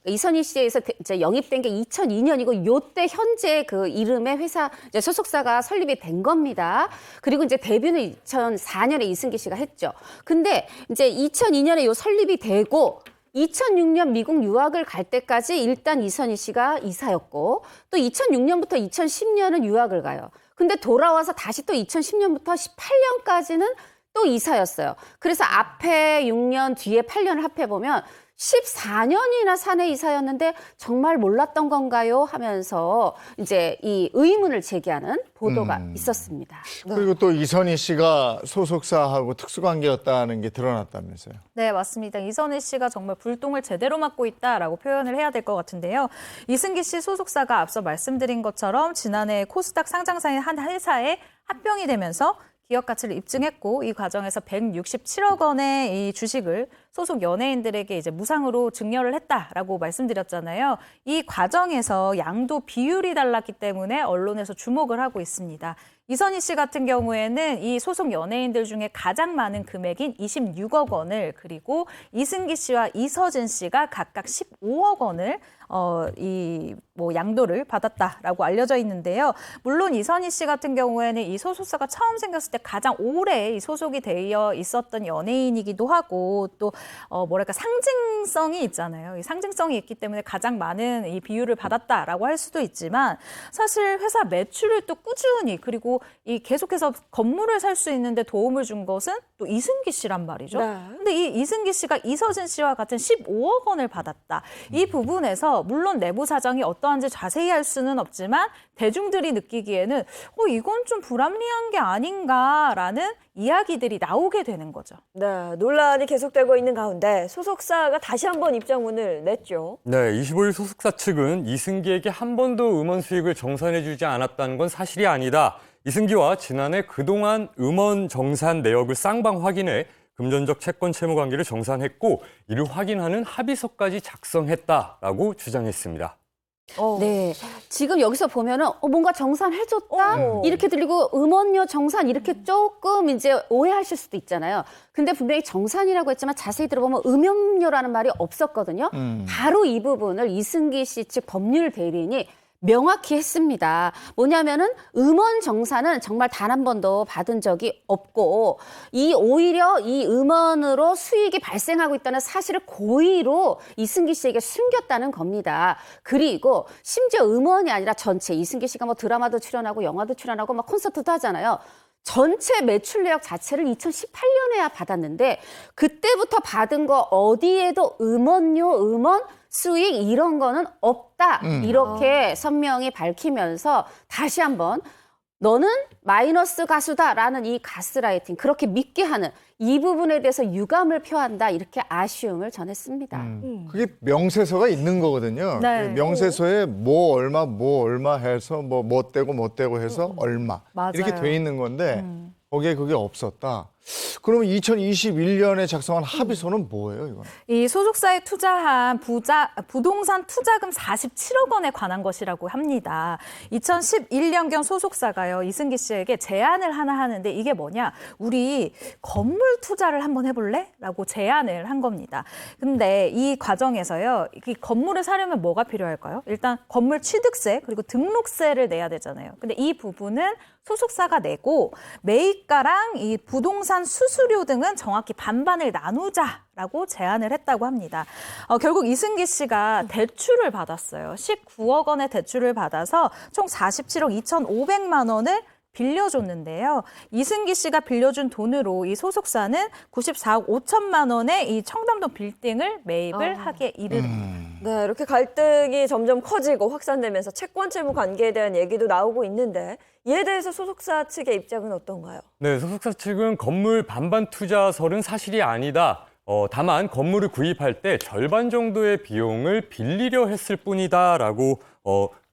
[SPEAKER 18] 이선희 씨에서 이제 영입된 게 2002년이고 요때 현재 그 이름의 회사 이제 소속사가 설립이 된 겁니다. 그리고 이제 데뷔는 2004년에 이승기 씨가 했죠. 근데 이제 2002년에 요 설립이 되고 2006년 미국 유학을 갈 때까지 일단 이선희 씨가 이사였고 또 2006년부터 2010년은 유학을 가요. 근데 돌아와서 다시 또 2010년부터 18년까지는 또 이사였어요. 그래서 앞에 6년, 뒤에 8년을 합해보면 14년이나 사내 이사였는데 정말 몰랐던 건가요? 하면서 이제 이 의문을 제기하는 보도가 있었습니다.
[SPEAKER 1] 그리고 또 이선희 씨가 소속사하고 특수관계였다는 게 드러났다면서요.
[SPEAKER 19] 네, 맞습니다. 이선희 씨가 정말 불똥을 제대로 맡고 있다라고 표현을 해야 될 것 같은데요. 이승기 씨 소속사가 앞서 말씀드린 것처럼 지난해 코스닥 상장사인 한 회사에 합병이 되면서 기업 가치를 입증했고 이 과정에서 167억 원의 이 주식을 소속 연예인들에게 이제 무상으로 증여를 했다라고 말씀드렸잖아요. 이 과정에서 양도 비율이 달랐기 때문에 언론에서 주목을 하고 있습니다. 이선희 씨 같은 경우에는 이 소속 연예인들 중에 가장 많은 금액인 26억 원을 그리고 이승기 씨와 이서진 씨가 각각 15억 원을 양도를 받았다라고 알려져 있는데요. 물론 이선희 씨 같은 경우에는 이 소속사가 처음 생겼을 때 가장 오래 이 소속이 되어 있었던 연예인이기도 하고 또 상징성이 있잖아요. 이 상징성이 있기 때문에 가장 많은 이 비율을 받았다라고 할 수도 있지만 사실 회사 매출을 또 꾸준히 그리고 이 계속해서 건물을 살 수 있는데 도움을 준 것은 또 이승기 씨란 말이죠. 근데 이 이승기 씨가 이서진 씨와 같은 15억 원을 받았다. 이 부분에서 물론 내부 사정이 어떠한지 자세히 알 수는 없지만 대중들이 느끼기에는 이건 좀 불합리한 게 아닌가라는 이야기들이 나오게 되는 거죠.
[SPEAKER 2] 네, 논란이 계속되고 있는 가운데 소속사가 다시 한번 입장문을 냈죠.
[SPEAKER 20] 네, 25일 소속사 측은 이승기에게 한 번도 음원 수익을 정산해주지 않았다는 건 사실이 아니다. 이승기와 지난해 그동안 음원 정산 내역을 쌍방 확인해 금전적 채권 채무 관계를 정산했고 이를 확인하는 합의서까지 작성했다라고 주장했습니다.
[SPEAKER 18] 네, 지금 여기서 보면은 뭔가 정산해줬다 이렇게 들리고 음원료 정산 이렇게 조금 이제 오해하실 수도 있잖아요. 근데 분명히 정산이라고 했지만 자세히 들어보면 음영료라는 말이 없었거든요. 바로 이 부분을 이승기 씨 측 법률 대리인이 명확히 했습니다. 뭐냐면은 음원 정산은 정말 단 한 번도 받은 적이 없고 오히려 이 음원으로 수익이 발생하고 있다는 사실을 고의로 이승기 씨에게 숨겼다는 겁니다. 그리고 심지어 음원이 아니라 전체 이승기 씨가 뭐 드라마도 출연하고 영화도 출연하고 막 콘서트도 하잖아요. 전체 매출 내역 자체를 2018년에야 받았는데 그때부터 받은 거 어디에도 음원료, 음원 수익 이런 거는 없다. 이렇게 선명히 밝히면서 다시 한번 너는 마이너스 가수다라는 이 가스라이팅 그렇게 믿게 하는 이 부분에 대해서 유감을 표한다 이렇게 아쉬움을 전했습니다.
[SPEAKER 1] 그게 명세서가 있는 거거든요.
[SPEAKER 19] 네.
[SPEAKER 1] 명세서에 뭐 얼마 해서 뭐 떼고 해서 얼마
[SPEAKER 19] 맞아요.
[SPEAKER 1] 이렇게 돼 있는 건데 거기에 그게 없었다. 그러면 2021년에 작성한 합의서는 뭐예요, 이건?
[SPEAKER 19] 이 소속사에 투자한 부동산 투자금 47억 원에 관한 것이라고 합니다. 2011년경 소속사가요, 이승기 씨에게 제안을 하나 하는데 이게 뭐냐? 우리 건물 투자를 한번 해볼래? 라고 제안을 한 겁니다. 근데 이 과정에서요, 이 건물을 사려면 뭐가 필요할까요? 일단 건물 취득세 그리고 등록세를 내야 되잖아요. 근데 이 부분은 소속사가 내고 매입가랑 이 부동산 수수료 등은 정확히 반반을 나누자라고 제안을 했다고 합니다. 결국 이승기 씨가 대출을 받았어요. 19억 원의 대출을 받아서 총 47억 2,500만 원을 빌려줬는데요. 이승기 씨가 빌려준 돈으로 이 소속사는 94억 5천만 원의 이 청담동 빌딩을 매입을 하게 이르릅니다.
[SPEAKER 2] 네, 이렇게 갈등이 점점 커지고 확산되면서 채권 채무 관계에 대한 얘기도 나오고 있는데 이에 대해서 소속사 측의 입장은 어떤가요?
[SPEAKER 20] 네, 소속사 측은 건물 반반 투자설은 사실이 아니다. 다만 건물을 구입할 때 절반 정도의 비용을 빌리려 했을 뿐이다라고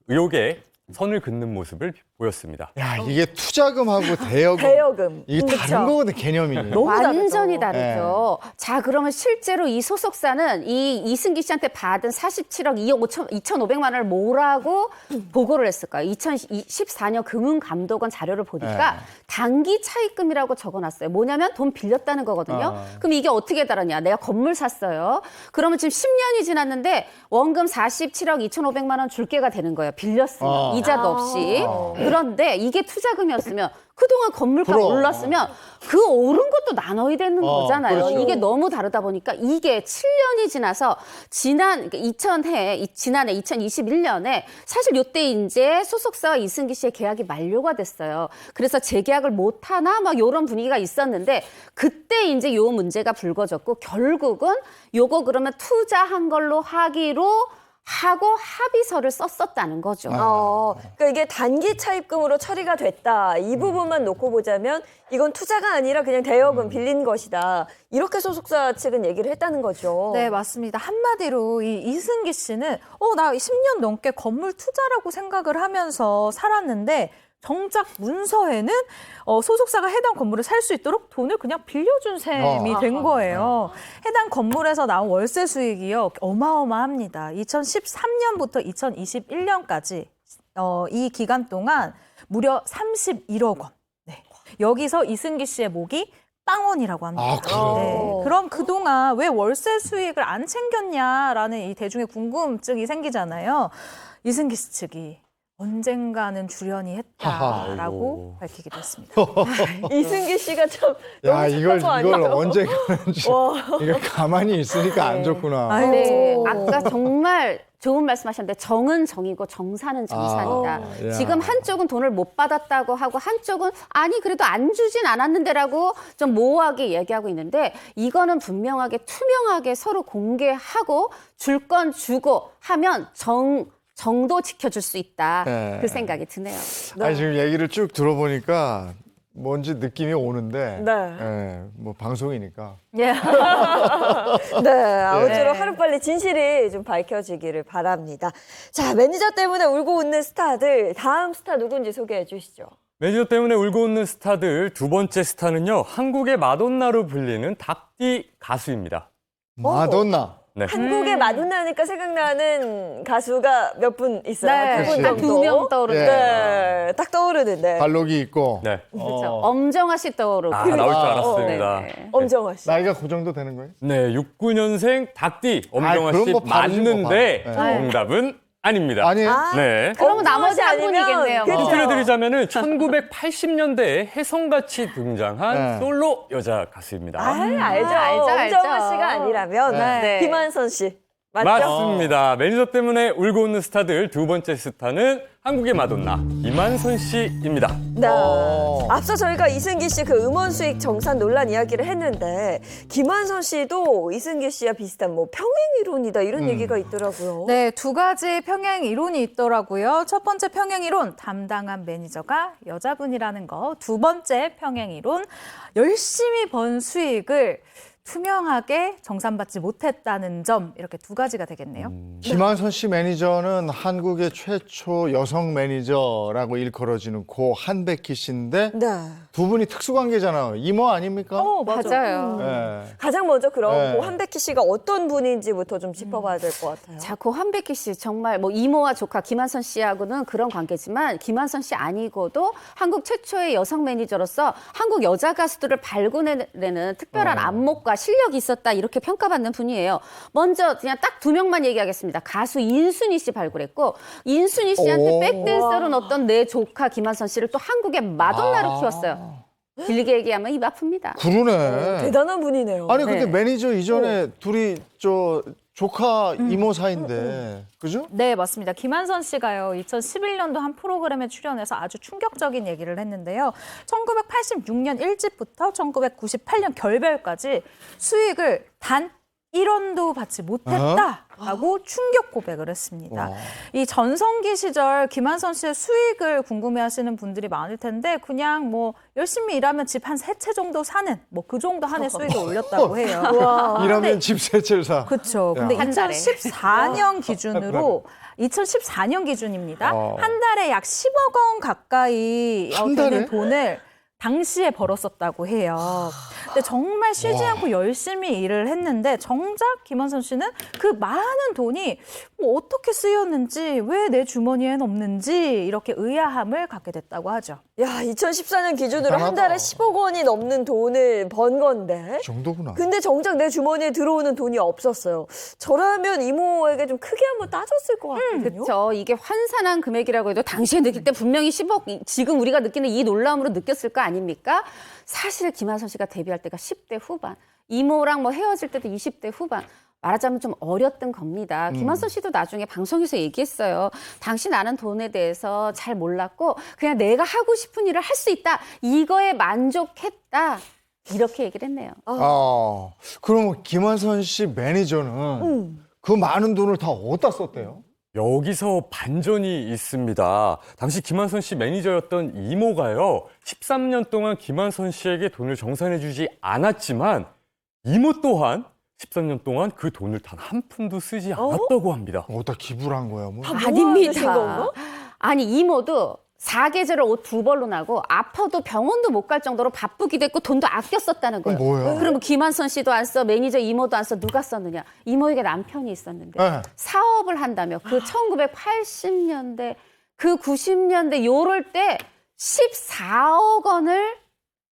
[SPEAKER 20] 의혹에 선을 긋는 모습을 보였습니다.
[SPEAKER 1] 야, 이게 투자금하고 대여금. 이게 다른 거거든, 개념이.
[SPEAKER 18] 완전히 다르죠. 네. 자, 그러면 실제로 이 소속사는 이 이승기 씨한테 받은 47억 2,500만 원을 뭐라고 보고를 했을까요? 2014년 금융감독원 자료를 보니까 단기 차입금이라고 적어놨어요. 뭐냐면 돈 빌렸다는 거거든요. 그럼 이게 어떻게 다르냐? 내가 건물 샀어요. 그러면 지금 10년이 지났는데 원금 47억 2,500만 원 줄게가 되는 거예요. 빌렸으면 이자도 없이. 그런데 이게 투자금이었으면 그동안 건물가 올랐으면 그 오른 것도 나눠야 되는 거잖아요.
[SPEAKER 1] 그렇죠.
[SPEAKER 18] 이게 너무 다르다 보니까 이게 7년이 지나서 지난해 2021년에 사실 이때 이제 소속사와 이승기 씨의 계약이 만료가 됐어요. 그래서 재계약을 못 하나 막 이런 분위기가 있었는데 그때 이제 요 문제가 불거졌고 결국은 요거 그러면 투자한 걸로 하기로 하고 합의서를 썼었다는 거죠.
[SPEAKER 2] 그러니까 이게 단기 차입금으로 처리가 됐다. 이 부분만 놓고 보자면 이건 투자가 아니라 그냥 대여금 빌린 것이다. 이렇게 소속사 측은 얘기를 했다는 거죠.
[SPEAKER 19] 네, 맞습니다. 한마디로 이 이승기 씨는 나 10년 넘게 건물 투자라고 생각을 하면서 살았는데 정작 문서에는 소속사가 해당 건물을 살 수 있도록 돈을 그냥 빌려준 셈이 된 거예요. 해당 건물에서 나온 월세 수익이요 어마어마합니다. 2013년부터 2021년까지 이 기간 동안 무려 31억 원. 네. 여기서 이승기 씨의 목이 빵원이라고 합니다. 네. 그럼 그동안 왜 월세 수익을 안 챙겼냐라는 이 대중의 궁금증이 생기잖아요. 이승기 씨 측이 언젠가는 주련이 했다라고 밝히기도 했습니다.
[SPEAKER 2] 이승기 씨가 참
[SPEAKER 1] 야, 이걸
[SPEAKER 2] 아니에요?
[SPEAKER 1] 언젠가는 이거 가만히 있으니까 안 좋구나.
[SPEAKER 18] 네, 아까 정말 좋은 말씀하셨는데 정은 정이고 정사는 정사입니다.
[SPEAKER 1] 야.
[SPEAKER 18] 지금 한쪽은 돈을 못 받았다고 하고 한쪽은 아니 그래도 안 주진 않았는데라고 좀 모호하게 얘기하고 있는데 이거는 분명하게 투명하게 서로 공개하고 줄 건 주고 하면 정도 지켜줄 수 있다.
[SPEAKER 1] 네.
[SPEAKER 18] 그 생각이 드네요.
[SPEAKER 1] 아니, 지금 얘기를 쭉 들어보니까 뭔지 느낌이 오는데, 뭐 방송이니까.
[SPEAKER 2] 네, 아무쪼록
[SPEAKER 19] 네.
[SPEAKER 2] 하루빨리 진실이 좀 밝혀지기를 바랍니다. 자, 매니저 때문에 울고 웃는 스타들, 다음 스타 누군지 소개해 주시죠.
[SPEAKER 20] 매니저 때문에 울고 웃는 스타들 두 번째 스타는요. 한국의 마돈나로 불리는 닭띠 가수입니다.
[SPEAKER 1] 마돈나.
[SPEAKER 20] 네.
[SPEAKER 2] 한국의 마돈나니까 생각나는 가수가 몇 분 있어요.
[SPEAKER 18] 네,
[SPEAKER 2] 두 분
[SPEAKER 18] 한
[SPEAKER 2] 정도.
[SPEAKER 18] 2명 떠오르네요.
[SPEAKER 2] 네, 딱 떠오르는데.
[SPEAKER 1] 발록이 있고.
[SPEAKER 20] 네.
[SPEAKER 18] 그렇죠. 엄정화 씨 떠오르고.
[SPEAKER 20] 나올 줄 알았습니다.
[SPEAKER 18] 네.
[SPEAKER 2] 엄정화 씨.
[SPEAKER 1] 나이가 그 정도 되는 거예요?
[SPEAKER 20] 네, 69년생 닭띠 엄정화
[SPEAKER 1] 그럼
[SPEAKER 20] 씨
[SPEAKER 1] 뭐 바로 주고
[SPEAKER 20] 맞는데
[SPEAKER 1] 봐.
[SPEAKER 20] 정답은 아닙니다.
[SPEAKER 1] 아니에요?
[SPEAKER 20] 네.
[SPEAKER 18] 그러면 나머지 한
[SPEAKER 2] 아니면
[SPEAKER 18] 분이겠네요. 뭐.
[SPEAKER 20] 힌트를 드리자면은 1980년대에 혜성같이 등장한 솔로 여자 가수입니다.
[SPEAKER 2] 알죠.
[SPEAKER 18] 알죠.
[SPEAKER 2] 엄정화 씨가 아니라면
[SPEAKER 18] 네.
[SPEAKER 2] 김한선 씨. 맞죠?
[SPEAKER 20] 맞습니다. 매니저 때문에 울고 웃는 스타들 두 번째 스타는 한국의 마돈나 김한선 씨입니다.
[SPEAKER 2] 네. 앞서 저희가 이승기 씨 그 음원 수익 정산 논란 이야기를 했는데 김한선 씨도 이승기 씨와 비슷한 뭐 평행 이론이다 이런 얘기가 있더라고요.
[SPEAKER 19] 네, 두 가지 평행 이론이 있더라고요. 첫 번째 평행 이론, 담당한 매니저가 여자분이라는 거. 두 번째 평행 이론, 열심히 번 수익을 투명하게 정산받지 못했다는 점, 이렇게 두 가지가 되겠네요.
[SPEAKER 1] 김한선 씨 매니저는 한국의 최초 여성 매니저라고 일컬어지는 고 한백희 씨인데 두 분이 특수관계잖아요. 이모 아닙니까?
[SPEAKER 18] 맞아요.
[SPEAKER 1] 네.
[SPEAKER 2] 가장 먼저 그럼
[SPEAKER 1] 네.
[SPEAKER 2] 고 한백희 씨가 어떤 분인지부터 좀 짚어봐야 될 것 같아요.
[SPEAKER 18] 자, 고 한백희 씨 정말 뭐 이모와 조카 김한선 씨하고는 그런 관계지만 김한선 씨 아니고도 한국 최초의 여성 매니저로서 한국 여자 가수들을 발굴해내는 특별한 안목과 실력이 있었다 이렇게 평가받는 분이에요. 먼저 그냥 딱 두 명만 얘기하겠습니다. 가수 인순이 씨 발굴했고 인순이 씨한테 백댄서로 넣었던 내 조카 김한선 씨를 또 한국의 마돈나로 키웠어요. 길게 얘기하면 입 아픕니다.
[SPEAKER 1] 그러네.
[SPEAKER 2] 대단한 분이네요.
[SPEAKER 1] 아니 근데 매니저 이전에 둘이 조카 이모 사이인데 그죠?
[SPEAKER 19] 네, 맞습니다. 김한선 씨가요, 2011년도 한 프로그램에 출연해서 아주 충격적인 얘기를 했는데요. 1986년 1집부터 1998년 결별까지 수익을 단 1원도 받지 못했다라고 충격 고백을 했습니다. 이 전성기 시절 김한선 씨의 수익을 궁금해하시는 분들이 많을 텐데 그냥 뭐 열심히 일하면 집 한 3채 정도 사는 뭐 그 정도 한 해 수익을 올렸다고 해요.
[SPEAKER 1] 이러면 집 세 채를 사.
[SPEAKER 19] 그렇죠. 근데
[SPEAKER 18] 한 달에.
[SPEAKER 19] 2014년 기준으로 2014년 기준입니다. 한 달에 약 10억 원 가까이
[SPEAKER 1] 한
[SPEAKER 19] 되는
[SPEAKER 1] 달에?
[SPEAKER 19] 돈을 당시에 벌었었다고 해요. 근데 정말 쉬지 않고 열심히 일을 했는데 정작 김한선 씨는 그 많은 돈이 뭐 어떻게 쓰였는지 왜 내 주머니엔 없는지 이렇게 의아함을 갖게 됐다고 하죠.
[SPEAKER 2] 야, 2014년 기준으로 한
[SPEAKER 1] 대단하다.
[SPEAKER 2] 달에 10억 원이 넘는 돈을 번 건데.
[SPEAKER 1] 이 정도구나.
[SPEAKER 2] 근데 정작 내 주머니에 들어오는 돈이 없었어요. 저라면 이모에게 좀 크게 한번 따졌을 것 같거든요.
[SPEAKER 18] 그렇죠. 이게 환산한 금액이라고 해도 당시에 느낄 때 분명히 10억, 지금 우리가 느끼는 이 놀라움으로 느꼈을 거 아닙니까? 사실 김한선 씨가 데뷔할 때가 10대 후반, 이모랑 뭐 헤어질 때도 20대 후반. 말하자면 좀 어렸던 겁니다. 김한선 씨도 나중에 방송에서 얘기했어요. 당신 아는 돈에 대해서 잘 몰랐고 그냥 내가 하고 싶은 일을 할 수 있다. 이거에 만족했다. 이렇게 얘기를 했네요.
[SPEAKER 1] 그럼 김한선 씨 매니저는 그 많은 돈을 다 어디다 썼대요?
[SPEAKER 20] 여기서 반전이 있습니다. 당시 김한선 씨 매니저였던 이모가요, 13년 동안 김한선 씨에게 돈을 정산해주지 않았지만 이모 또한 13년 동안 그 돈을 단 한 푼도 쓰지 않았다고 합니다.
[SPEAKER 1] 어디다 기부를 한 거야? 뭐?
[SPEAKER 18] 아닙니다. 아니 이모도 사계절을 옷 2벌로 나고 아파도 병원도 못 갈 정도로 바쁘기도 했고 돈도 아껴 썼다는 거예요.
[SPEAKER 1] 뭐예요?
[SPEAKER 18] 그럼 김한선 씨도 안 써, 매니저 이모도 안 써, 누가 썼느냐? 이모에게 남편이 있었는데
[SPEAKER 1] 네.
[SPEAKER 18] 사업을 한다며 그 1980년대, 그 90년대 요럴 때 14억 원을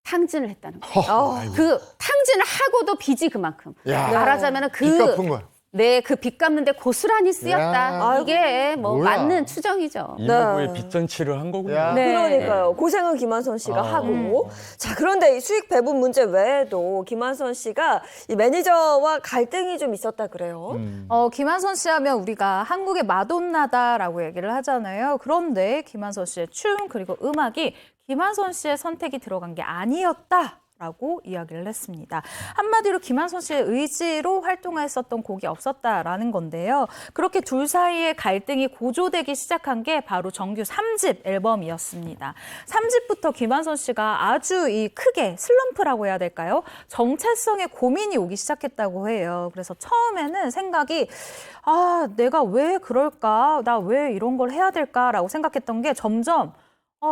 [SPEAKER 18] 탕진을 했다는 거예요. 그 탕진을 하고도 빚이 그만큼.
[SPEAKER 1] 야.
[SPEAKER 18] 말하자면
[SPEAKER 1] 빚 갚은 거야.
[SPEAKER 18] 네, 그 빚 갚는데 고스란히 쓰였다.
[SPEAKER 1] 야.
[SPEAKER 18] 이게 뭐
[SPEAKER 1] 뭐야.
[SPEAKER 18] 맞는 추정이죠.
[SPEAKER 20] 이모부의 빚잔치를 한 거군요.
[SPEAKER 18] 네.
[SPEAKER 2] 그러니까요. 고생은 김한선 씨가 하고. 자, 그런데 이 수익 배분 문제 외에도 김한선 씨가 이 매니저와 갈등이 좀 있었다 그래요.
[SPEAKER 19] 김한선 씨 하면 우리가 한국의 마돈나다라고 얘기를 하잖아요. 그런데 김한선 씨의 춤 그리고 음악이 김한선 씨의 선택이 들어간 게 아니었다라고 이야기를 했습니다. 한마디로 김한선 씨의 의지로 활동했었던 곡이 없었다라는 건데요. 그렇게 둘 사이의 갈등이 고조되기 시작한 게 바로 정규 3집 앨범이었습니다. 3집부터 김한선 씨가 아주 이 크게 슬럼프라고 해야 될까요? 정체성에 고민이 오기 시작했다고 해요. 그래서 처음에는 생각이 내가 왜 그럴까? 나 왜 이런 걸 해야 될까라고 생각했던 게 점점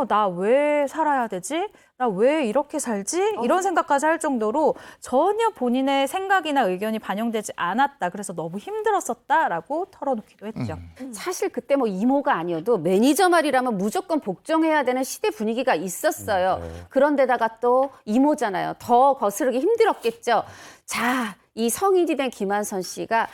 [SPEAKER 19] 나 왜 살아야 되지? 나 왜 이렇게 살지? 이런 생각까지 할 정도로 전혀 본인의 생각이나 의견이 반영되지 않았다. 그래서 너무 힘들었었다라고 털어놓기도 했죠.
[SPEAKER 18] 사실 그때 뭐 이모가 아니어도 매니저 말이라면 무조건 복종해야 되는 시대 분위기가 있었어요. 그런데다가 또 이모잖아요. 더 거스르기 힘들었겠죠. 자, 이 성인이 된 김한선 씨가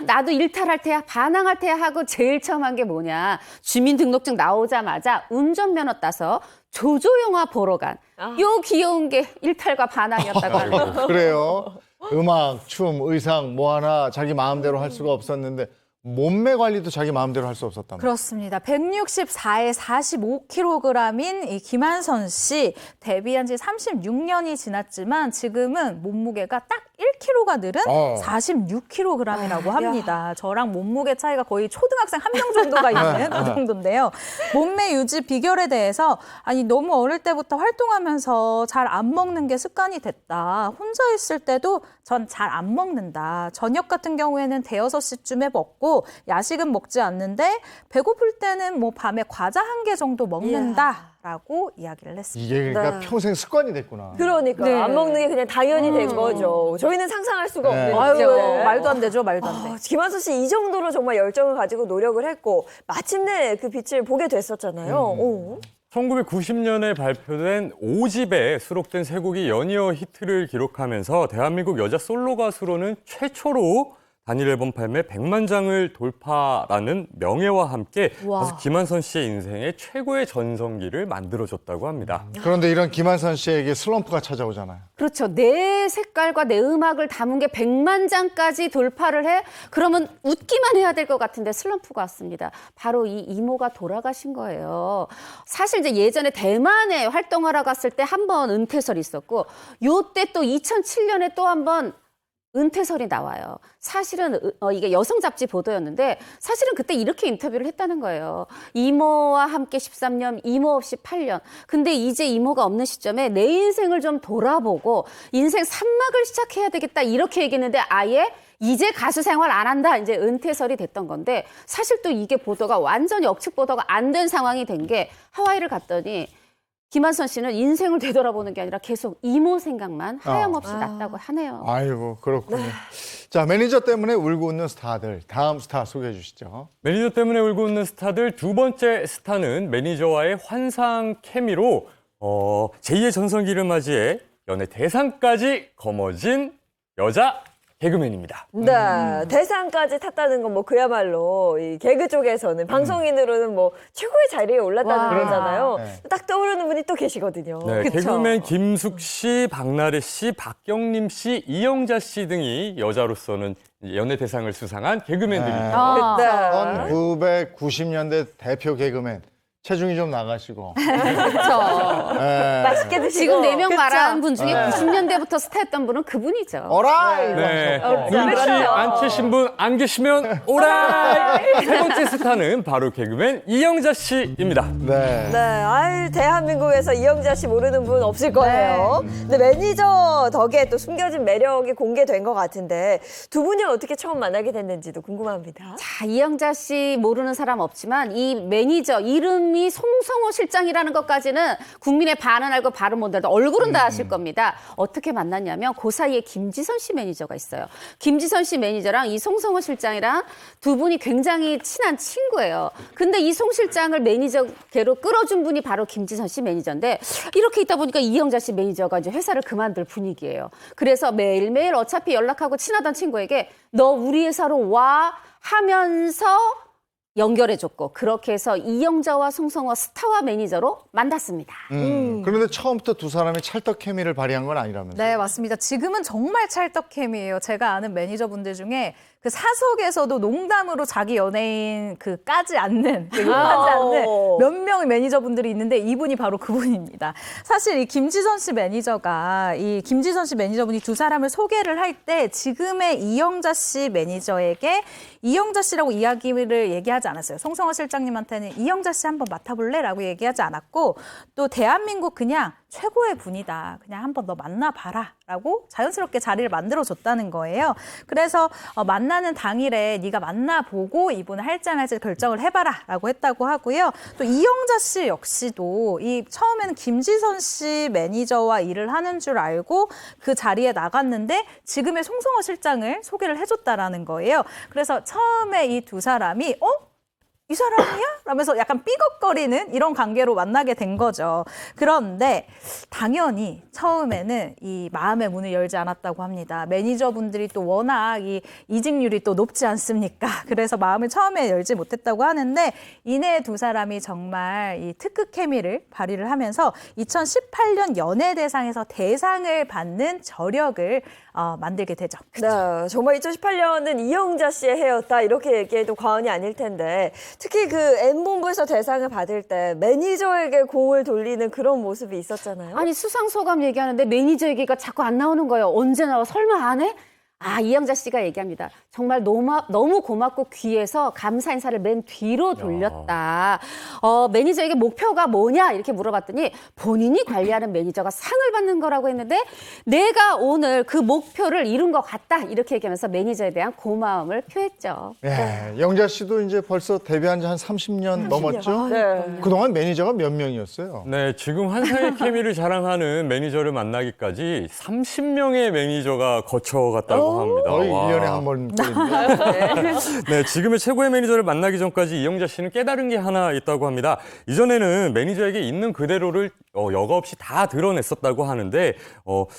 [SPEAKER 18] 나도 일탈할 테야, 반항할 테야 하고 제일 처음 한 게 뭐냐. 주민등록증 나오자마자 운전면허 따서 조조 영화 보러 간. 요 귀여운 게 일탈과 반항이었다고 하네요.
[SPEAKER 1] 그래요. 음악, 춤, 의상 뭐 하나 자기 마음대로 할 수가 없었는데 몸매 관리도 자기 마음대로 할 수 없었단 말이에요.
[SPEAKER 19] 그렇습니다. 164에 45kg인 이 김한선 씨 데뷔한 지 36년이 지났지만 지금은 몸무게가 딱 1kg가 늘은 46kg이라고 합니다. 저랑 몸무게 차이가 거의 초등학생 한 명 정도가 있는 그 정도인데요. 몸매 유지 비결에 대해서 너무 어릴 때부터 활동하면서 잘 안 먹는 게 습관이 됐다. 혼자 있을 때도 전 잘 안 먹는다. 저녁 같은 경우에는 5-6시쯤에 먹고 야식은 먹지 않는데 배고플 때는 뭐 밤에 과자 1개 정도 먹는다라고 이야기를 했습니다.
[SPEAKER 1] 이게 그러니까 평생 습관이 됐구나.
[SPEAKER 2] 그러니까
[SPEAKER 19] 네.
[SPEAKER 2] 안 먹는 게 그냥 당연히 된 거죠. 저희는 상상할 수가
[SPEAKER 1] 네.
[SPEAKER 2] 없는 일이죠.
[SPEAKER 19] 말도 안 되죠, 말도 안 돼.
[SPEAKER 2] 김한선 씨 이 정도로 정말 열정을 가지고 노력을 했고 마침내 그 빛을 보게 됐었잖아요.
[SPEAKER 20] 1990년에 발표된 5집에 수록된 세 곡이 연이어 히트를 기록하면서 대한민국 여자 솔로 가수로는 최초로 단일 앨범 발매 100만 장을 돌파라는 명예와 함께 가수 김한선 씨의 인생의 최고의 전성기를 만들어줬다고 합니다.
[SPEAKER 1] 그런데 이런 김한선 씨에게 슬럼프가 찾아오잖아요.
[SPEAKER 18] 그렇죠. 내 색깔과 내 음악을 담은 게 100만 장까지 돌파를 해? 그러면 웃기만 해야 될 것 같은데 슬럼프가 왔습니다. 바로 이 이모가 돌아가신 거예요. 사실 이제 예전에 대만에 활동하러 갔을 때 한 번 은퇴설이 있었고 요때 또 2007년에 또 한 번 은퇴설이 나와요. 사실은 이게 여성 잡지 보도였는데 사실은 그때 이렇게 인터뷰를 했다는 거예요. 이모와 함께 13년, 이모 없이 8년. 근데 이제 이모가 없는 시점에 내 인생을 좀 돌아보고 인생 산막을 시작해야 되겠다 이렇게 얘기했는데 아예 이제 가수 생활 안 한다. 이제 은퇴설이 됐던 건데 사실 또 이게 보도가 완전히 억측 보도가 안 된 상황이 된 게 하와이를 갔더니 김한선 씨는 인생을 되돌아보는 게 아니라 계속 이모 생각만 하염없이 났다고 하네요.
[SPEAKER 1] 아이고 그렇군요. 자, 매니저 때문에 울고 웃는 스타들. 다음 스타 소개해 주시죠.
[SPEAKER 20] 매니저 때문에 울고 웃는 스타들 두 번째 스타는 매니저와의 환상 케미로 제2의 전성기를 맞이해 연예 대상까지 거머쥔 여자 개그맨입니다.
[SPEAKER 2] 네, 대상까지 탔다는 건 뭐 그야말로 이 개그 쪽에서는 방송인으로는 뭐 최고의 자리에 올랐다는 거잖아요.
[SPEAKER 1] 네.
[SPEAKER 2] 딱 떠오르는 분이 또 계시거든요.
[SPEAKER 20] 네,
[SPEAKER 2] 그쵸?
[SPEAKER 20] 개그맨 김숙 씨, 박나래 씨, 박경림 씨, 이영자 씨 등이 여자로서는 연예 대상을 수상한 개그맨들입니다.
[SPEAKER 2] 네.
[SPEAKER 1] 1990년대 대표 개그맨. 체중이 좀 나가시고.
[SPEAKER 18] 그렇죠.
[SPEAKER 2] 맛있게 드시고.
[SPEAKER 18] 지금 4명
[SPEAKER 2] 그쵸?
[SPEAKER 18] 말한 분 중에
[SPEAKER 1] 네.
[SPEAKER 18] 90년대부터 스타였던 분은 그분이죠.
[SPEAKER 1] 어라이!
[SPEAKER 20] 네,
[SPEAKER 2] 그렇죠.
[SPEAKER 20] 눈치 안 채신 분 안 계시면 오라이! 세 번째 스타는 바로 개그맨 이영자 씨입니다.
[SPEAKER 1] 네.
[SPEAKER 2] 네, 아유, 대한민국에서 이영자 씨 모르는 분 없을 거예요. 근데 매니저 덕에 또 숨겨진 매력이 공개된 것 같은데 두 분이 어떻게 처음 만나게 됐는지도 궁금합니다.
[SPEAKER 18] 자, 이영자 씨 모르는 사람 없지만 이 매니저 이름이 송성호 실장이라는 것까지는 국민의 반은 알고 반은 못 알고 얼굴은 다 아실 겁니다. 어떻게 만났냐면 그 사이에 김지선 씨 매니저가 있어요. 김지선 씨 매니저랑 이 송성호 실장이랑 두 분이 굉장히 친한 친구예요. 근데 이 송 실장을 매니저계로 끌어준 분이 바로 김지선 씨 매니저인데 이렇게 있다 보니까 이영자 씨 매니저가 이제 회사를 그만둘 분위기예요. 그래서 매일매일 어차피 연락하고 친하던 친구에게 너 우리 회사로 와 하면서 연결해줬고 그렇게 해서 이영자와 송성호 스타와 매니저로 만났습니다.
[SPEAKER 1] 그런데 처음부터 두 사람이 찰떡 케미를 발휘한 건 아니라면서요?
[SPEAKER 19] 네, 맞습니다. 지금은 정말 찰떡캠이에요. 제가 아는 매니저분들 중에 그 사석에서도 농담으로 자기 연예인 그 까지 않는, 그 욕하지 않는 몇 명의 매니저분들이 있는데 이분이 바로 그분입니다. 사실 이 김지선 씨 매니저가 이 김지선 씨 매니저분이 두 사람을 소개를 할 때 지금의 이영자 씨 매니저에게 이영자 씨라고 이야기를 얘기하지 않았어요. 송성호 실장님한테는 이영자 씨 한번 맡아볼래? 라고 얘기하지 않았고 또 대한민국 그냥 최고의 분이다. 그냥 한번 너 만나봐라. 라고 자연스럽게 자리를 만들어줬다는 거예요. 그래서 만나는 당일에 네가 만나보고 이분을 할지 안 할지 결정을 해봐라. 라고 했다고 하고요. 또 이영자 씨 역시도 이 처음에는 김지선 씨 매니저와 일을 하는 줄 알고 그 자리에 나갔는데 지금의 송성호 실장을 소개를 해줬다라는 거예요. 그래서 처음에 이 두 사람이 이 사람이야? 라면서 약간 삐걱거리는 이런 관계로 만나게 된 거죠. 그런데 당연히 처음에는 이 마음의 문을 열지 않았다고 합니다. 매니저분들이 또 워낙 이 이직률이 또 높지 않습니까? 그래서 마음을 처음에 열지 못했다고 하는데 이내 두 사람이 정말 이 특급 케미를 발휘를 하면서 2018년 연예대상에서 대상을 받는 저력을 만들게 되죠.
[SPEAKER 2] 네, 정말 2018년은 이영자 씨의 해였다 이렇게 얘기해도 과언이 아닐 텐데 특히 그 M본부에서 대상을 받을 때 매니저에게 공을 돌리는 그런 모습이 있었잖아요.
[SPEAKER 18] 아니 수상 소감 얘기하는데 매니저 얘기가 자꾸 안 나오는 거예요. 언제 나와? 설마 안 해? 이영자 씨가 얘기합니다. 정말 너무 고맙고 귀해서 감사 인사를 맨 뒤로 돌렸다. 매니저에게 목표가 뭐냐 이렇게 물어봤더니 본인이 관리하는 매니저가 상을 받는 거라고 했는데 내가 오늘 그 목표를 이룬 것 같다 이렇게 얘기하면서 매니저에 대한 고마움을 표했죠.
[SPEAKER 1] 예, 영자 씨도 이제 벌써 데뷔한 지 한 30년 넘었죠?
[SPEAKER 2] 네.
[SPEAKER 1] 그동안 매니저가 몇 명이었어요?
[SPEAKER 20] 네, 지금 환상의 케미를 자랑하는 매니저를 만나기까지 30명의 매니저가 거쳐갔다고 합니다.
[SPEAKER 1] 거의
[SPEAKER 20] 와.
[SPEAKER 1] 1년에 한 번.
[SPEAKER 20] 네, 지금의 최고의 매니저를 만나기 전까지 이영자 씨는 깨달은 게 하나 있다고 합니다. 이전에는 매니저에게 있는 그대로를 여과 없이 다 드러냈었다고 하는데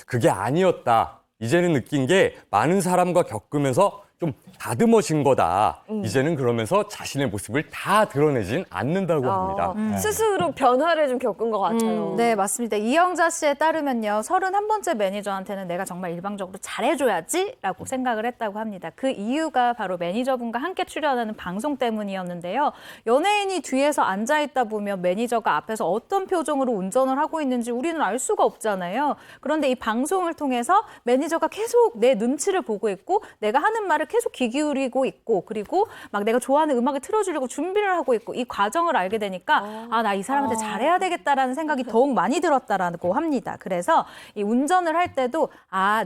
[SPEAKER 20] 그게 아니었다. 이제는 느낀 게 많은 사람과 겪으면서 좀 다듬어진 거다. 이제는 그러면서 자신의 모습을 다 드러내진 않는다고 합니다.
[SPEAKER 2] 스스로 변화를 좀 겪은 것 같아요.
[SPEAKER 19] 네, 맞습니다. 이영자 씨에 따르면요. 31번째 매니저한테는 내가 정말 일방적으로 잘해줘야지라고 생각을 했다고 합니다. 그 이유가 바로 매니저분과 함께 출연하는 방송 때문이었는데요. 연예인이 뒤에서 앉아있다 보면 매니저가 앞에서 어떤 표정으로 운전을 하고 있는지 우리는 알 수가 없잖아요. 그런데 이 방송을 통해서 매니저가 계속 내 눈치를 보고 있고 내가 하는 말을 계속 귀 기울이고 있고 그리고 막 내가 좋아하는 음악을 틀어주려고 준비를 하고 있고 이 과정을 알게 되니까 나 이 사람한테 잘해야 되겠다라는 생각이 더욱 많이 들었다라고 합니다. 그래서 이 운전을 할 때도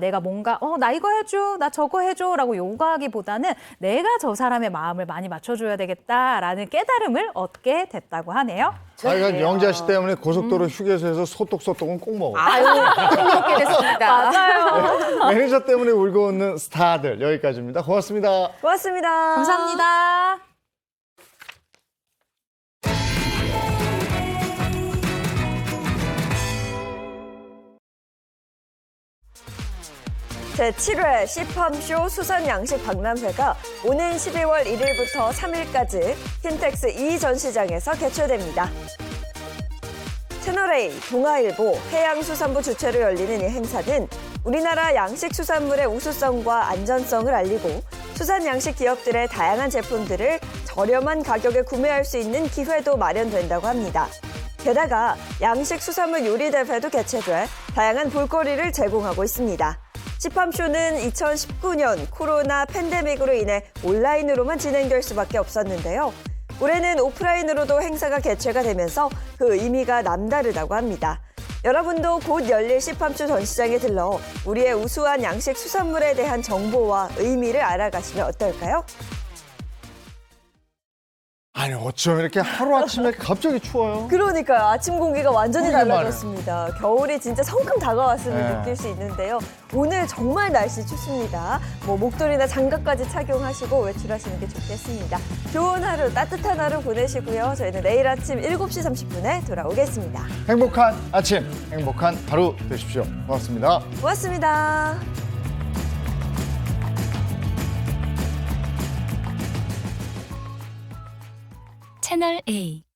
[SPEAKER 19] 내가 뭔가 나 이거 해줘, 나 저거 해줘라고 요구하기보다는 내가 저 사람의 마음을 많이 맞춰줘야 되겠다라는 깨달음을 얻게 됐다고 하네요.
[SPEAKER 1] 그러니까 영자 씨 때문에 고속도로 휴게소에서 소떡소떡은 꼭 먹어.
[SPEAKER 18] 아유, 꼭 먹게 됐습니다.
[SPEAKER 2] 맞아요.
[SPEAKER 1] 매니저 때문에 울고 웃는 스타들 여기까지입니다. 고맙습니다.
[SPEAKER 2] 고맙습니다.
[SPEAKER 19] 감사합니다.
[SPEAKER 2] 제7회 시팜쇼 수산양식 박람회가 오는 12월 1일부터 3일까지 킨텍스 2 전시장에서 개최됩니다. 채널A, 동아일보, 해양수산부 주최로 열리는 이 행사는 우리나라 양식수산물의 우수성과 안전성을 알리고 수산양식 기업들의 다양한 제품들을 저렴한 가격에 구매할 수 있는 기회도 마련된다고 합니다. 게다가 양식수산물 요리대회도 개최돼 다양한 볼거리를 제공하고 있습니다. 시팜쇼는 2019년 코로나 팬데믹으로 인해 온라인으로만 진행될 수밖에 없었는데요. 올해는 오프라인으로도 행사가 개최가 되면서 그 의미가 남다르다고 합니다. 여러분도 곧 열릴 시팜쇼 전시장에 들러 우리의 우수한 양식 수산물에 대한 정보와 의미를 알아가시면 어떨까요?
[SPEAKER 1] 아니 어쩜 이렇게 하루아침에 갑자기 추워요?
[SPEAKER 2] 그러니까요. 아침 공기가 완전히
[SPEAKER 1] 그러게
[SPEAKER 2] 달라졌습니다. 겨울이 진짜 성큼 다가왔음을
[SPEAKER 1] 네.
[SPEAKER 2] 느낄 수 있는데요. 오늘 정말 날씨 춥습니다. 목도리나 장갑까지 착용하시고 외출하시는 게 좋겠습니다. 좋은 하루, 따뜻한 하루 보내시고요. 저희는 내일 아침 7시 30분에 돌아오겠습니다.
[SPEAKER 1] 행복한 아침, 행복한 하루 되십시오. 고맙습니다.
[SPEAKER 2] 고맙습니다.
[SPEAKER 21] 채널 A